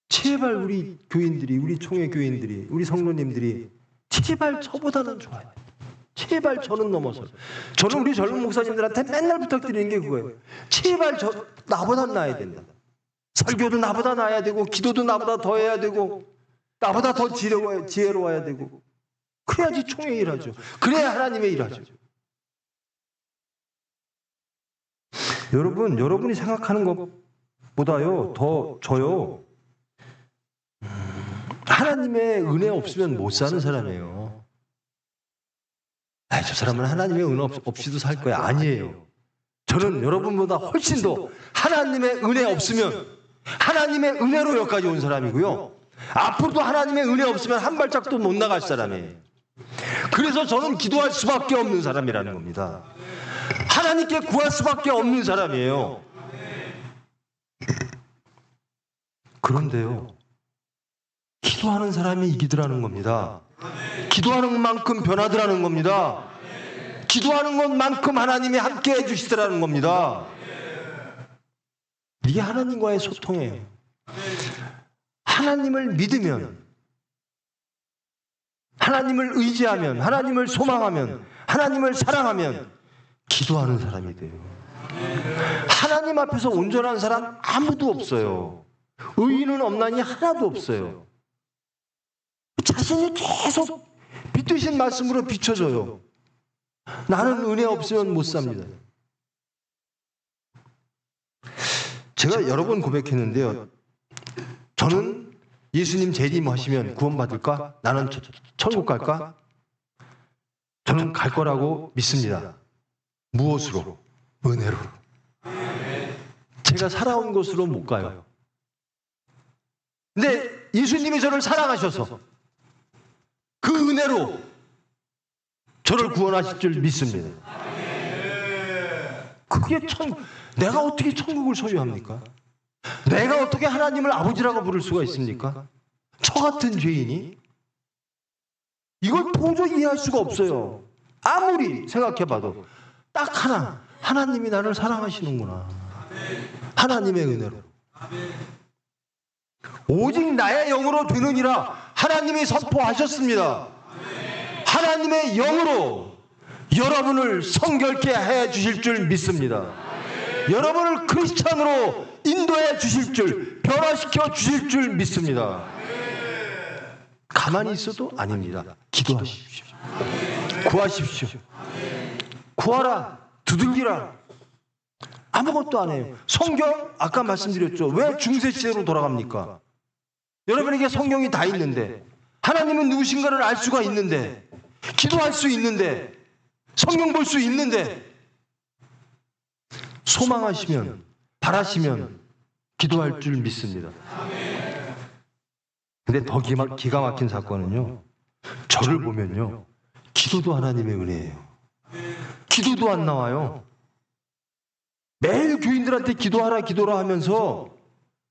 Speaker 3: 제발 우리 교인들이, 우리 총회 교인들이, 우리 성도님들이 제발 저보다는 좋아요. 제발 저는 넘어서. 저는 우리 젊은 목사님들한테 맨날 부탁드리는 게 그거예요. 제발 나보다 나아야 된다. 설교도 나보다 나아야 되고, 기도도 나보다 더 해야 되고, 나보다 더 지혜로워야 되고, 그래야지 총회 일하죠. 그래야 하나님의 일하죠. 여러분이 생각하는 것보다요, 더 저요, 하나님의 은혜 없으면 못 사는 사람이에요. 저 사람은 하나님의 은혜 없이도 살 거야. 아니에요. 저는 여러분보다 훨씬 더 하나님의 은혜 없으면 하나님의 은혜로 여기까지 온 사람이고요. 앞으로도 하나님의 은혜 없으면 한 발짝도 못 나갈 사람이에요. 그래서 저는 기도할 수밖에 없는 사람이라는 겁니다. 하나님께 구할 수밖에 없는 사람이에요. 그런데요, 기도하는 사람이 이기더라는 겁니다. 기도하는 만큼 변하더라는 겁니다. 기도하는 것만큼 하나님이 함께 해주시더라는 겁니다. 이게 하나님과의 소통이에요. 하나님을 믿으면, 하나님을 의지하면, 하나님을 소망하면, 하나님을 사랑하면 기도하는 사람이 돼요. 하나님 앞에서 온전한 사람 아무도 없어요. 의인은 없나니 하나도 없어요. 자신이 계속 빛드신 말씀으로 비춰줘요. 나는 은혜 없으면 못 삽니다. 제가 여러 번 고백했는데요. 저는 예수님 재림하시면 구원받을까? 나는 천국 갈까? 저는 갈 거라고 믿습니다. 무엇으로? 은혜로. 제가 살아온 곳으로 못 가요. 근데 예수님이 저를 사랑하셔서 그 은혜로 저를 구원하실 줄 믿습니다. 그게 내가 어떻게 천국을 소유합니까? 내가 어떻게 하나님을 아버지라고 부를 수가 있습니까? 저 같은 죄인이? 이걸 도저히 이해할 수가 없어요. 아무리 생각해봐도 딱 하나, 하나님이 나를 사랑하시는구나. 하나님의 은혜로. 오직 나의 영으로 되느니라 하나님이 선포하셨습니다. 하나님의 영으로 여러분을 성결케 해 주실 줄 믿습니다. 여러분을 크리스찬으로 인도해 주실 줄, 변화시켜 주실 줄 믿습니다. 가만히 있어도 아닙니다. 기도하십시오. 구하십시오. 구하라, 두들기라. 아무것도 안 해요. 성경 아까 말씀드렸죠. 왜 중세 시대로 돌아갑니까? 여러분에게 성경이 다 있는데, 하나님은 누구신가를 알 수가 있는데, 기도할 수 있는데, 성경 볼 수 있는데, 소망하시면 바라시면 기도할 줄 믿습니다. 근데 더 기가 막힌 사건은요, 저를 보면요, 기도도 하나님의 은혜예요. 기도도 안 나와요. 매일 교인들한테 기도하라 하면서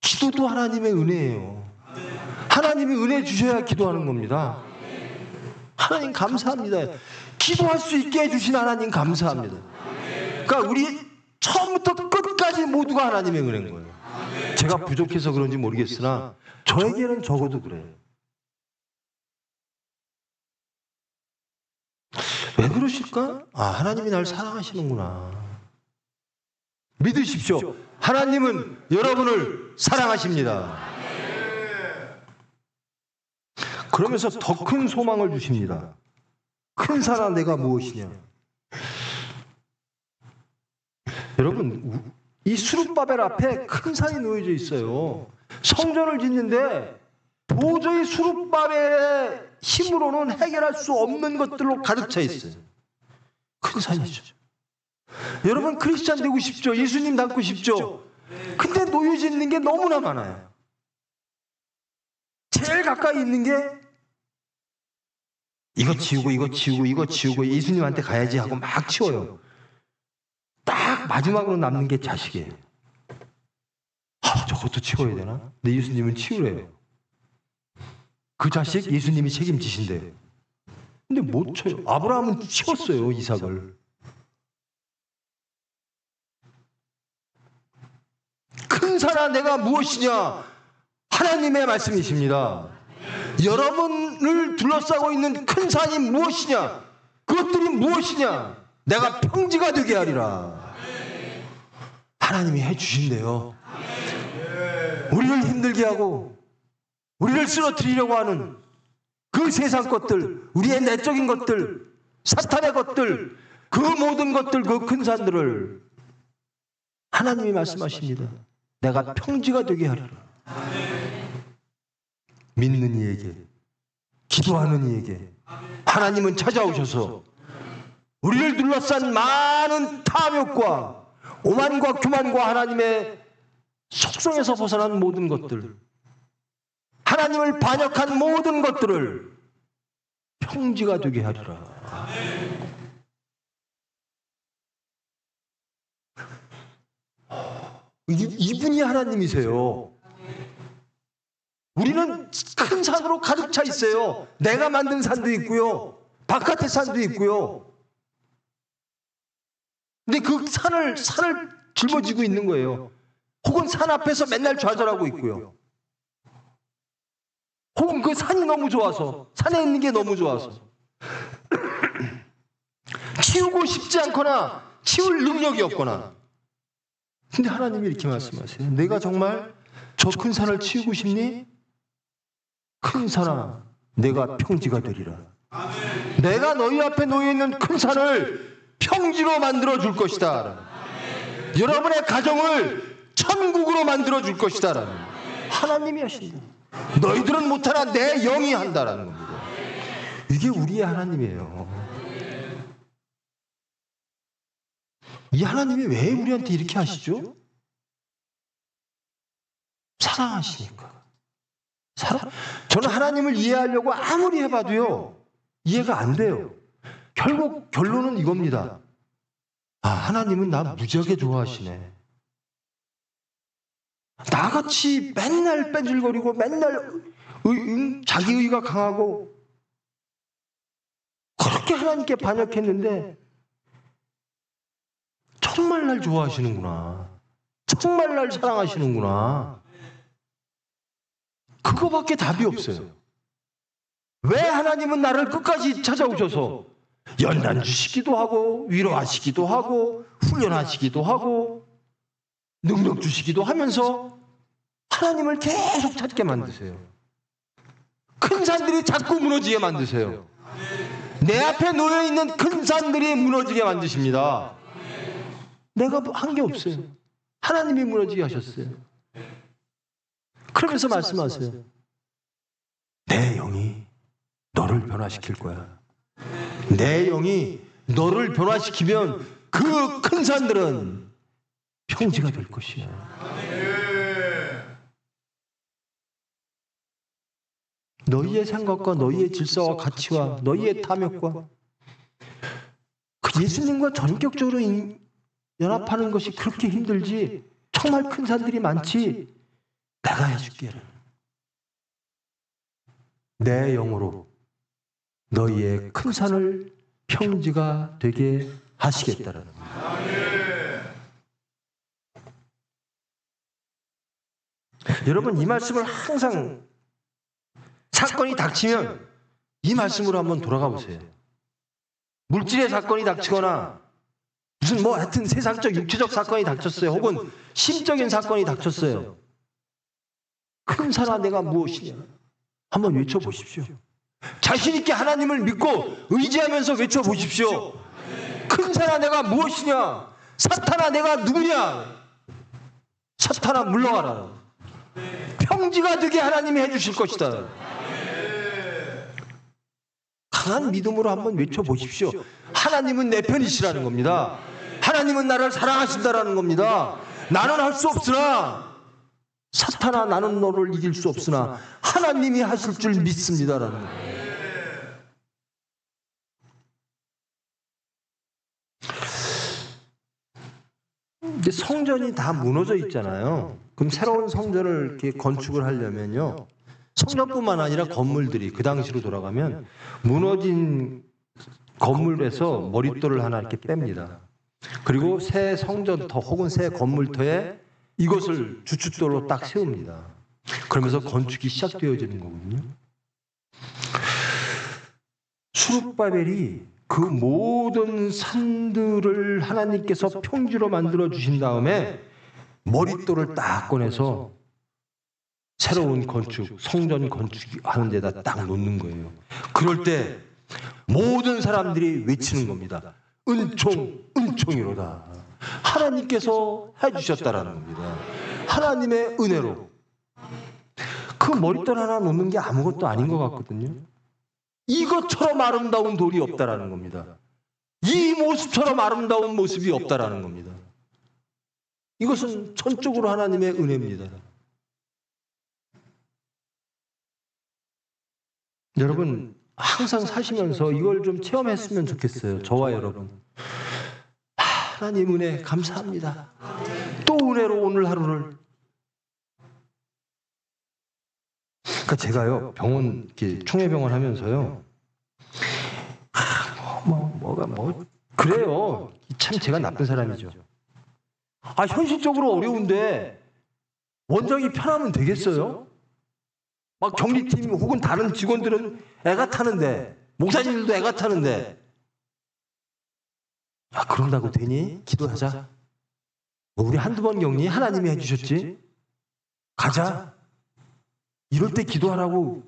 Speaker 3: 기도도 하나님의 은혜예요. 하나님이 은혜 주셔야 기도하는 겁니다. 하나님 감사합니다. 기도할 수 있게 해주신 하나님 감사합니다. 그러니까 우리 처음부터 끝까지 모두가 하나님의 은혜인 거예요. 제가 부족해서 그런지 모르겠으나 저에게는 적어도 그래요. 왜 그러실까? 하나님이 날 사랑하시는구나. 믿으십시오. 하나님은 여러분을 사랑하십니다. 그러면서 더 큰 소망을 주십니다. 큰 산아 내가 무엇이냐. 여러분, 이 수룹바벨 앞에 큰 산이 놓여져 있어요. 성전을 짓는데 도저히 수룹바벨의 힘으로는 해결할 수 없는 것들로 가득 차 있어요. 큰 산이죠. 여러분, 크리스찬 되고 싶죠? 예수님 닮고 싶죠? 근데 놓여져 있는 게 너무나 많아요. 제일 가까이 있는 게 이거 치우고 이거 치우고 이거 치우고 예수님한테 가야지 하고 막 치워요. 딱 마지막으로 남는 게 자식이에요. 저것도 치워야 되나? 근데 예수님은 치우래요. 그 자식 예수님이 책임지신대요. 근데 못 쳐요. 아브라함은 치웠어요, 이삭을. 큰 산아 내가 무엇이냐? 하나님의 말씀이십니다. 여러분을 둘러싸고 있는 큰 산이 무엇이냐? 그것들이 무엇이냐? 내가 평지가 되게 하리라. 하나님이 해주신대요. 우리를 힘들게 하고 우리를 쓰러뜨리려고 하는 그 세상 것들, 우리의 내적인 것들, 사탄의 것들, 그 모든 것들, 그 큰 산들을 하나님이 말씀하십니다. 내가 평지가 되게 하리라. 믿는 이에게, 기도하는 이에게 하나님은 찾아오셔서 우리를 둘러싼 많은 탐욕과 오만과 교만과 하나님의 속성에서 벗어난 모든 것들, 하나님을 반역한 모든 것들을 평지가 되게 하리라. 이분이 하나님이세요. 우리는 큰 산으로 가득 차 있어요. 내가 만든 산도 있고요, 바깥의 산도 있고요. 근데 그 산을 짊어지고 있는 거예요. 혹은 산 앞에서 맨날 좌절하고 있고요. 혹은 그 산이 너무 좋아서, 산에 있는 게 너무 좋아서 치우고 싶지 않거나 치울 능력이 없거나. 근데 하나님이 이렇게 말씀하세요. 내가 정말 저 큰 산을 치우고 싶니? 큰 산아 내가 평지가 되리라. 내가 너희 앞에 놓여있는 큰 산을 평지로 만들어 줄 것이다. 여러분의 가정을 천국으로 만들어 줄 것이다. 하나님이 하신다. 너희들은 못하나 내 영이 한다라는 겁니다. 이게 우리의 하나님이에요. 이 하나님이 왜 우리한테 이렇게 하시죠? 사랑하시니까. 저는 하나님을 이해하려고 아무리 해봐도요, 이해가 안 돼요. 결국 결론은 이겁니다. 하나님은 나 무지하게 좋아하시네. 나같이 맨날 뺀질거리고 맨날 자기의가 강하고 그렇게 하나님께 반역했는데 정말 날 좋아하시는구나. 정말 날 사랑하시는구나. 그거밖에 답이 없어요. 왜 하나님은 나를 끝까지 찾아오셔서 연단 주시기도 하고 위로하시기도 하고 훈련하시기도 하고 능력 주시기도 하면서 하나님을 계속 찾게 만드세요. 큰 산들이 자꾸 무너지게 만드세요. 내 앞에 놓여있는 큰 산들이 무너지게 만드십니다. 내가 한 게 없어요. 하나님이 무너지게 하셨어요. 그러면서 말씀하세요. 내 영이 너를 변화시킬 거야. 내 영이 너를 변화시키면 그 큰 산들은 평지가 될 것이야. 너희의 생각과 너희의 질서와 가치와 너희의 탐욕과 그 예수님과 전격적으로 연합하는 것이 그렇게 힘들지. 정말 큰 산들이 많지. 내가 해줄게. 내 영으로 너희의 큰 산을 평지가 되게 하시겠다라는 거예요. 여러분, 이 말씀을 항상 사건이 닥치면 이 말씀으로 한번 돌아가 보세요. 물질의 사건이 닥치거나 무슨 뭐 하여튼 세상적 육체적 사건이 닥쳤어요. 혹은 심적인 사건이 닥쳤어요. 큰 산아 내가 무엇이냐? 한번 외쳐보십시오. 자신 있게 하나님을 믿고 의지하면서 외쳐보십시오. 큰 산아 내가 무엇이냐? 사탄아 내가 누구냐? 사탄아 물러가라. 평지가 되게 하나님이 해주실 것이다. 강한 믿음으로 한번 외쳐보십시오. 하나님은 내 편이시라는 겁니다. 하나님은 나를 사랑하신다라는 겁니다. 나는 할 수 없으나 사탄아 나는 너를 이길 수 없으나 하나님이 하실 줄 믿습니다라는 거예요. 근데 성전이 다 무너져 있잖아요. 그럼 새로운 성전을 이렇게 건축을 하려면요, 성전뿐만 아니라 건물들이 그 당시로 돌아가면 무너진 건물에서 머릿돌을 하나 이렇게 뺍니다. 그리고 새 성전터 혹은 새 건물터에 이것을 주춧돌로 딱 세웁니다. 그러면서 건축이 시작되어지는 거거든요. 수룹바벨이 그 모든 산들을 하나님께서 평지로 만들어 주신 다음에 머릿돌을 딱 꺼내서 새로운 건축, 성전 건축하는 데다 딱 놓는 거예요. 그럴 때 모든 사람들이 외치는 겁니다. 은총, 은총이로다. 하나님께서 해주셨다라는 겁니다. 하나님의 은혜로. 그 머릿돌 하나 놓는 게 아무것도 아닌 것 같거든요. 이것처럼 아름다운 돌이 없다라는 겁니다. 이 모습처럼 아름다운 모습이 없다라는 겁니다. 이것은 전적으로 하나님의 은혜입니다. 여러분 항상 사시면서 이걸 좀 체험했으면 좋겠어요. 저와 여러분. 하나님 은혜 감사합니다. 또 은혜로 오늘 하루를. 그러니까 제가요 병원 이렇게 총회병원 하면서요 그래요. 참 제가 나쁜 사람이죠. 현실적으로 어려운데 원장이 편하면 되겠어요? 막 격리팀 혹은 다른 직원들은 애가 타는데, 목사님들도 애가 타는데, 그런다고 되니? 기도하자. 우리 한두 번 격리 하나님이 해주셨지? 가자. 이럴 때 기도하라고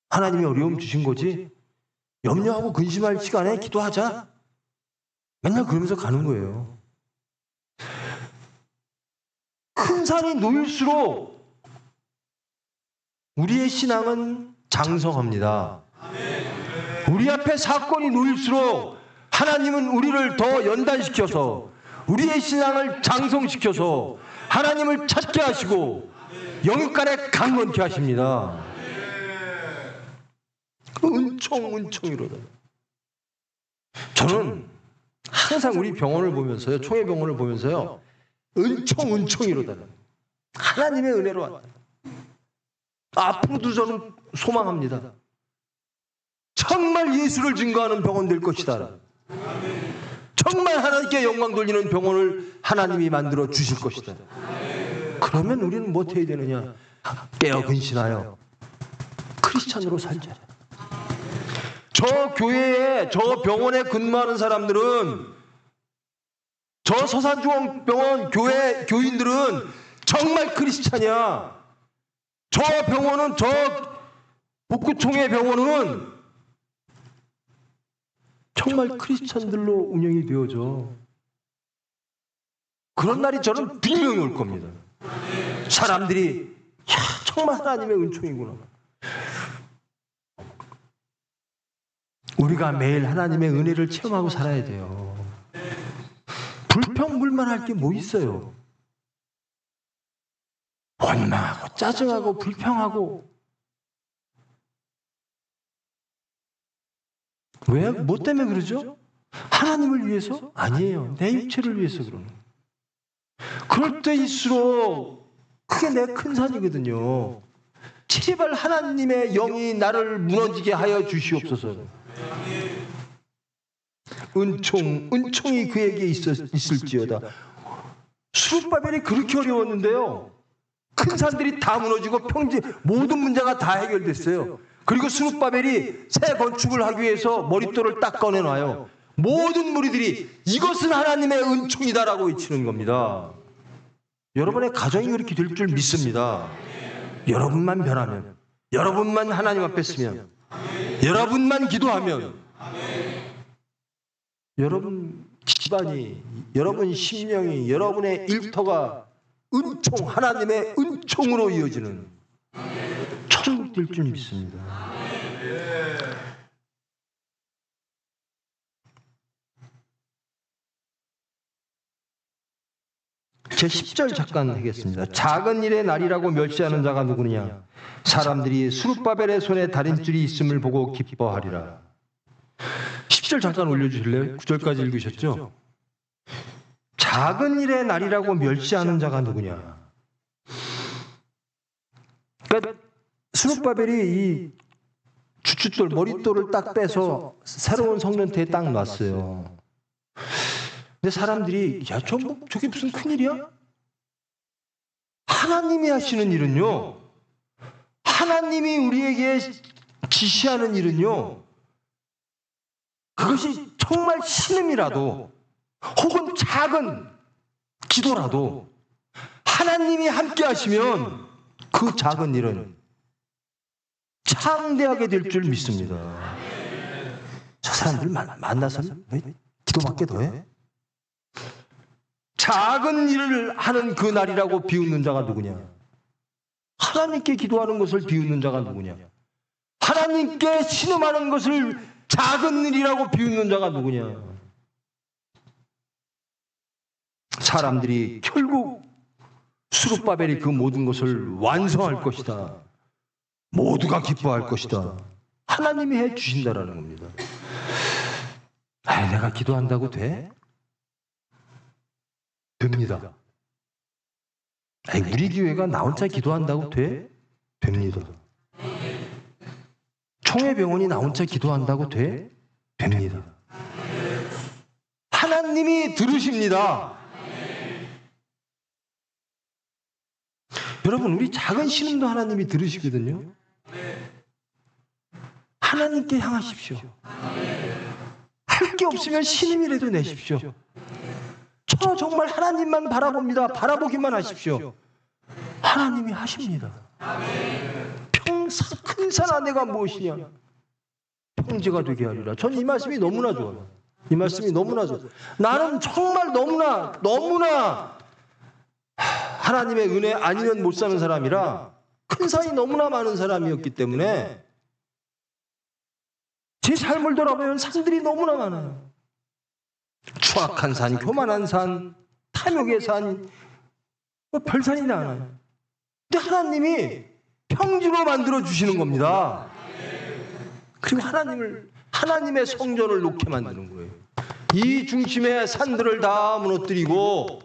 Speaker 3: 하나님이 어려움 주신 거지? 염려하고 근심할 시간에 기도하자. 맨날 그러면서 가는 거예요. 큰 산이 놓일수록 우리의 신앙은 장성합니다. 우리 앞에 사건이 놓일수록 하나님은 우리를 더 연단시켜서 우리의 신앙을 장성시켜서 하나님을 찾게 하시고 영육간에 강건케 하십니다. 은총이로다. 저는 항상 우리 병원을 보면서요, 총회병원을 보면서요, 은총이로다. 하나님의 은혜로 왔다. 앞으로도 저는 소망합니다. 정말 예수를 증거하는 병원 될 것이다. 정말 하나님께 영광 돌리는 병원을 하나님이 만들어 주실 것이다. 그러면 우리는 뭐 해야 되느냐? 깨어 근신하여 크리스찬으로 살자. 저 교회에, 저 병원에 근무하는 사람들은, 저 서산중앙병원 교회 교인들은 정말 크리스찬이야. 저 병원은, 저 북구총회 병원은 정말 크리스찬들로 운영이 되어져. 그런 날이 저는 분명히 올 겁니다. 사람들이 정말 하나님의 은총이구나. 우리가 매일 하나님의 은혜를 체험하고 살아야 돼요. 불평불만할 게 뭐 있어요? 원망하고 짜증하고 불평하고. 왜? 뭐 때문에 그러죠? 하나님을 위해서? 아니에요. 내 육체를 위해서 그러는 거예요. 그럴 때일수록 그게 내 큰 산이거든요. 제발 하나님의 영이 나를 무너지게 하여 주시옵소서. 은총이 그에게 있을지어다. 수룹바벨이 그렇게 어려웠는데요. 큰 산들이 다 무너지고 모든 문제가 다 해결됐어요. 그리고 수룹바벨이 새 건축을 하기 위해서 머릿돌을 딱 꺼내놔요. 모든 무리들이 이것은 하나님의 은총이다라고 외치는 겁니다. 여러분의 가정이 그렇게 될 줄 믿습니다. 여러분만 변하면, 여러분만 하나님 앞에 서면, 여러분만 기도하면, 여러분 집안이, 여러분 심령이, 여러분의 일터가 은총, 하나님의 은총으로 이어지는 천국 될 줄 믿습니다. 제 10절 잠깐 하겠습니다. 작은 일의 날이라고 멸시하는 자가 누구느냐? 사람들이 수룹바벨의 손에 다림줄이 있음을 보고 기뻐하리라. 10절 잠깐 올려주실래요? 9절까지 읽으셨죠? 작은 일의 날이라고 멸시하는 자가 누구냐? 그러니까 수룹바벨이 이 주춧돌, 머릿돌을 딱 빼서 새로운 성전태에 딱 놨어요. 근데 사람들이 야, 저게 무슨 큰일이야? 하나님이 하시는 일은요, 하나님이 우리에게 지시하는 일은요, 그것이 정말 신음이라도 혹은 작은 기도라도 하나님이 함께 하시면 그 작은 일은 창대하게 될 줄 믿습니다. 저 사람들 만나서는 왜 기도밖에 더해? 작은 일을 하는 그 날이라고 비웃는 자가 누구냐? 하나님께 기도하는 것을 비웃는 자가 누구냐? 하나님께 신음하는 것을 작은 일이라고 비웃는 자가 누구냐? 사람들이 결국 수룹바벨이 그 모든 것을 완성할 것이다. 모두가 기뻐할 것이다. 하나님이 해 주신다라는 겁니다. 내가 기도한다고 돼? 됩니다. 우리 교회가 나 혼자 기도한다고 돼? 됩니다. 총회병원이 나 혼자 기도한다고 돼? 됩니다. 하나님이 들으십니다. 여러분, 우리 작은 신음도 하나님이 들으시거든요. 하나님께 향하십시오. 할 게 없으면 신음이라도 내십시오. 저 정말 하나님만 바라봅니다. 바라보기만 하십시오. 하나님이 하십니다. 큰 산 안에가 무엇이냐? 평지가 되게 하리라. 전 이 말씀이 너무나 좋아요. 이 말씀이 너무나 좋아요. 나는 정말 너무나 하나님의 은혜 아니면 못 사는 사람이라 큰 산이 너무나 많은 사람이었기 때문에 제 삶을 돌아보면 산들이 너무나 많아요. 추악한 산, 교만한 산, 탐욕의 산, 별산이 다 많아요. 근데 하나님이 평지로 만들어 주시는 겁니다. 그리고 하나님의 성전을 놓게 만드는 거예요. 이 중심의 산들을 다 무너뜨리고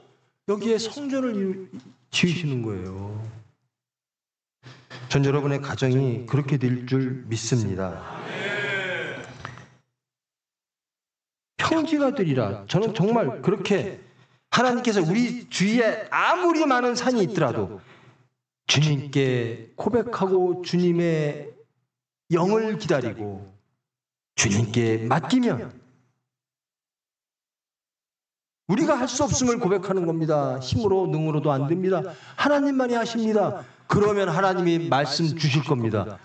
Speaker 3: 여기에 성전을 지으시는 거예요. 전 여러분의 가정이 그렇게 될 줄 믿습니다. 평지가 되리라. 저는 정말 그렇게 하나님께서 우리 주위에 아무리 많은 산이 있더라도 주님께 고백하고 주님의 영을 기다리고 주님께 맡기면 우리가 할 수 없음을 고백하는 겁니다. 힘으로 능으로도 안 됩니다. 하나님만이 하십니다. 그러면 하나님이 말씀 주실 겁니다.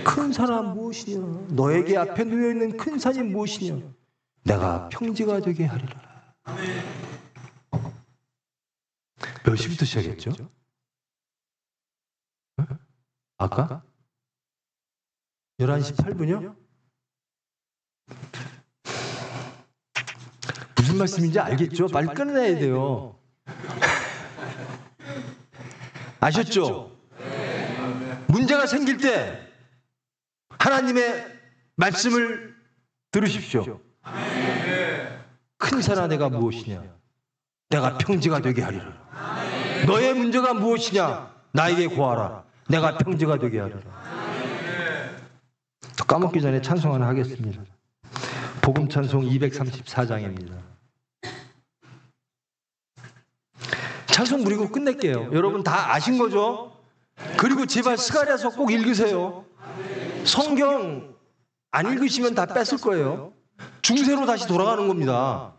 Speaker 3: 큰 산은 무엇이냐? 너에게 앞에 놓여있는 큰 산이 무엇이냐? 내가 평지가 되게 하리라. 몇 시부터 시작했죠? 아까? 11시 8분이요? 무슨 말씀인지 알겠죠? 빨리 끝내야 돼요. 아셨죠? 문제가 생길 때 하나님의 말씀을 들으십시오. 큰 산아 내가 무엇이냐? 내가 평지가 되게 하리라. 너의 문제가 무엇이냐? 나에게 고하라. 내가 평지가 되게 하리라. 또 까먹기 전에 찬송 하나 하겠습니다. 복음 찬송 234장입니다. 찬송 부리고 끝낼게요. 여러분 다 아신 거죠? 그리고 제발 스가랴서 꼭 읽으세요. 성경 안 읽으시면 다 뺐을 거예요. 중세로 다시 돌아가는 겁니다.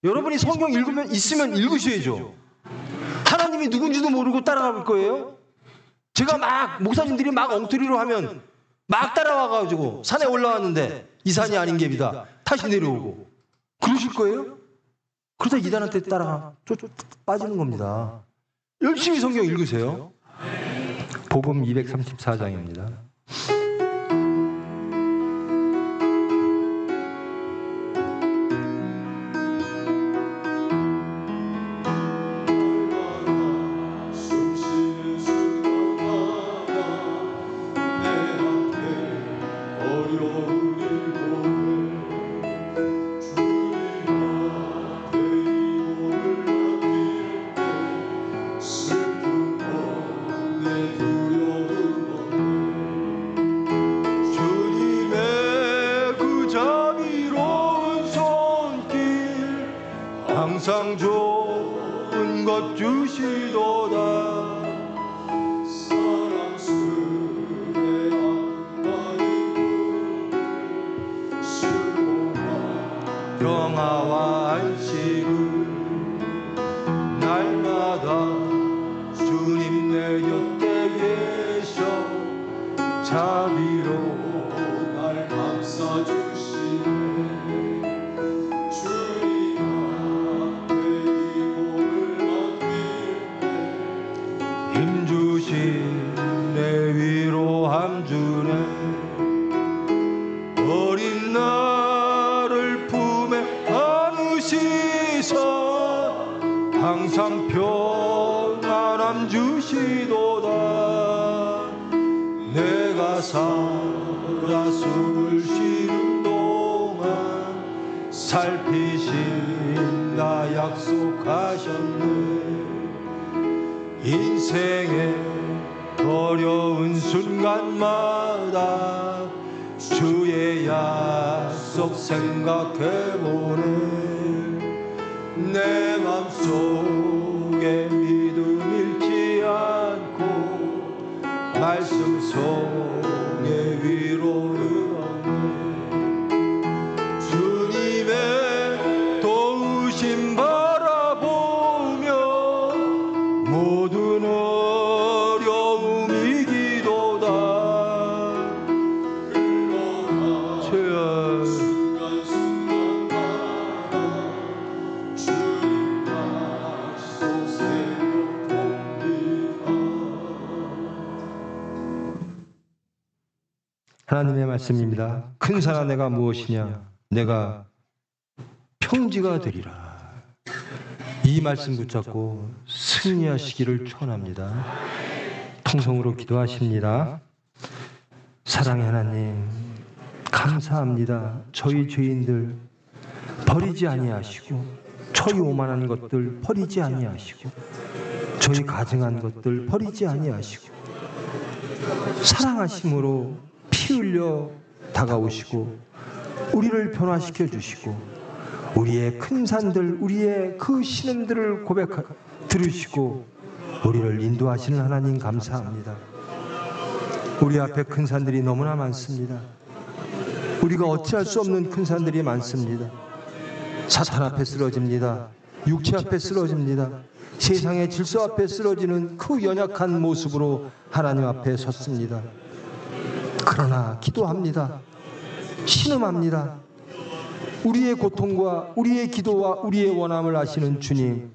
Speaker 3: 여러분이 성경 읽으면 있으면 읽으셔야죠. 하나님이 누군지도 모르고 따라갈 거예요. 제가 막 목사님들이 막 엉터리로 하면 막 따라와가지고 산에 올라왔는데 이 산이 아닌 갭이다. 다시 내려오고 그러실 거예요? 그러다 이단한테 따라가 빠지는 겁니다. 열심히 성경 읽으세요. 복음 234장입니다. 항상 좋은 것 주시도다. 사랑스레 안방이 수고와 평화와 안식을 날마다 주님 내 곁에 계셔 자비로 날 감싸주시네. 내 위로함 주네. 어린 나를 품에 안으시사 항상 평안함 주시도다. 내가 살아 숨을 쉬는 동안 살피신다 약속하셨네. 인생의 어려운 순간마다 주의 약속 생각해보네. 내 맘속에 믿음 잃지 않고 말씀 속에 위로를 얻네. 주님의 도우심 바라보며 모든 하나님의 말씀입니다. 큰 산아 내가 무엇이냐? 내가 평지가 되리라. 이 말씀 붙잡고 승리하시기를 축원합니다. 통성으로 기도하십니다. 사랑의 하나님 감사합니다. 저희 죄인들 버리지 아니하시고 저희 오만한 것들 버리지 아니하시고 저희 가증한 것들 버리지 아니하시고 사랑하심으로 피 흘려 다가오시고 우리를 변화시켜 주시고 우리의 큰 산들 우리의 그 신음들을 들으시고 우리를 인도하시는 하나님 감사합니다. 우리 앞에 큰 산들이 너무나 많습니다. 우리가 어찌할 수 없는 큰 산들이 많습니다. 사탄 앞에 쓰러집니다. 육체 앞에 쓰러집니다. 세상의 질서 앞에 쓰러지는 그 연약한 모습으로 하나님 앞에 섰습니다. 그러나 기도합니다. 신음합니다. 우리의 고통과 우리의 기도와 우리의 원함을 아시는 주님,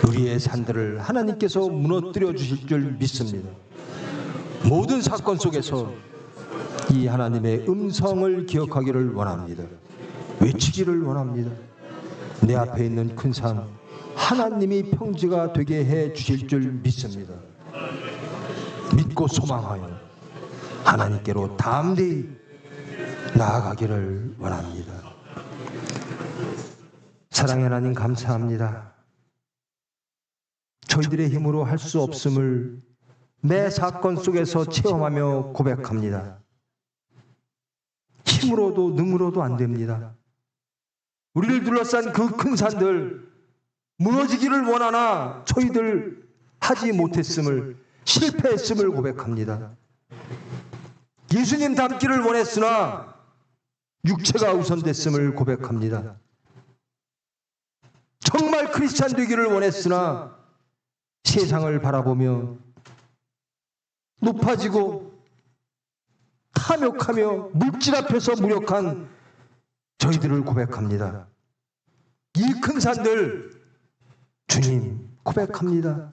Speaker 3: 우리의 산들을 하나님께서 무너뜨려 주실 줄 믿습니다. 모든 사건 속에서 이 하나님의 음성을 기억하기를 원합니다. 외치기를 원합니다. 내 앞에 있는 큰 산 하나님이 평지가 되게 해 주실 줄 믿습니다. 믿고 소망하여 하나님께로 담대히 나아가기를 원합니다. 사랑의 하나님, 감사합니다. 저희들의 힘으로 할 수 없음을 매 사건 속에서 체험하며 고백합니다. 힘으로도 능으로도 안 됩니다. 우리를 둘러싼 그 큰 산들 무너지기를 원하나 저희들 하지 못했음을, 실패했음을 고백합니다. 예수님 닮기를 원했으나 육체가 우선됐음을 고백합니다. 정말 크리스찬 되기를 원했으나 세상을 바라보며 높아지고 탐욕하며 물질 앞에서 무력한 저희들을 고백합니다. 이 큰 산들 주님 고백합니다.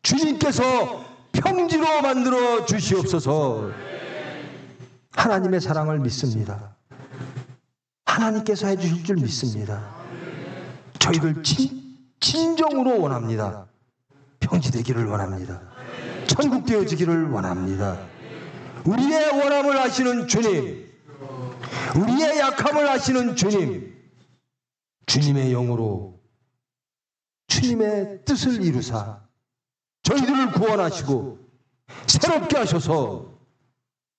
Speaker 3: 주님께서 평지로 만들어 주시옵소서. 하나님의 사랑을 믿습니다. 하나님께서 해주실 줄 믿습니다. 저희들 진정으로 원합니다. 평지되기를 원합니다. 천국 되어지기를 원합니다. 우리의 원함을 아시는 주님, 우리의 약함을 아시는 주님, 주님의 영으로 주님의 뜻을 이루사 저희들을 구원하시고 새롭게 하셔서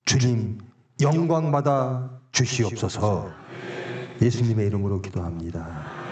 Speaker 3: 주님 영광받아 주시옵소서. 예수님의 이름으로 기도합니다.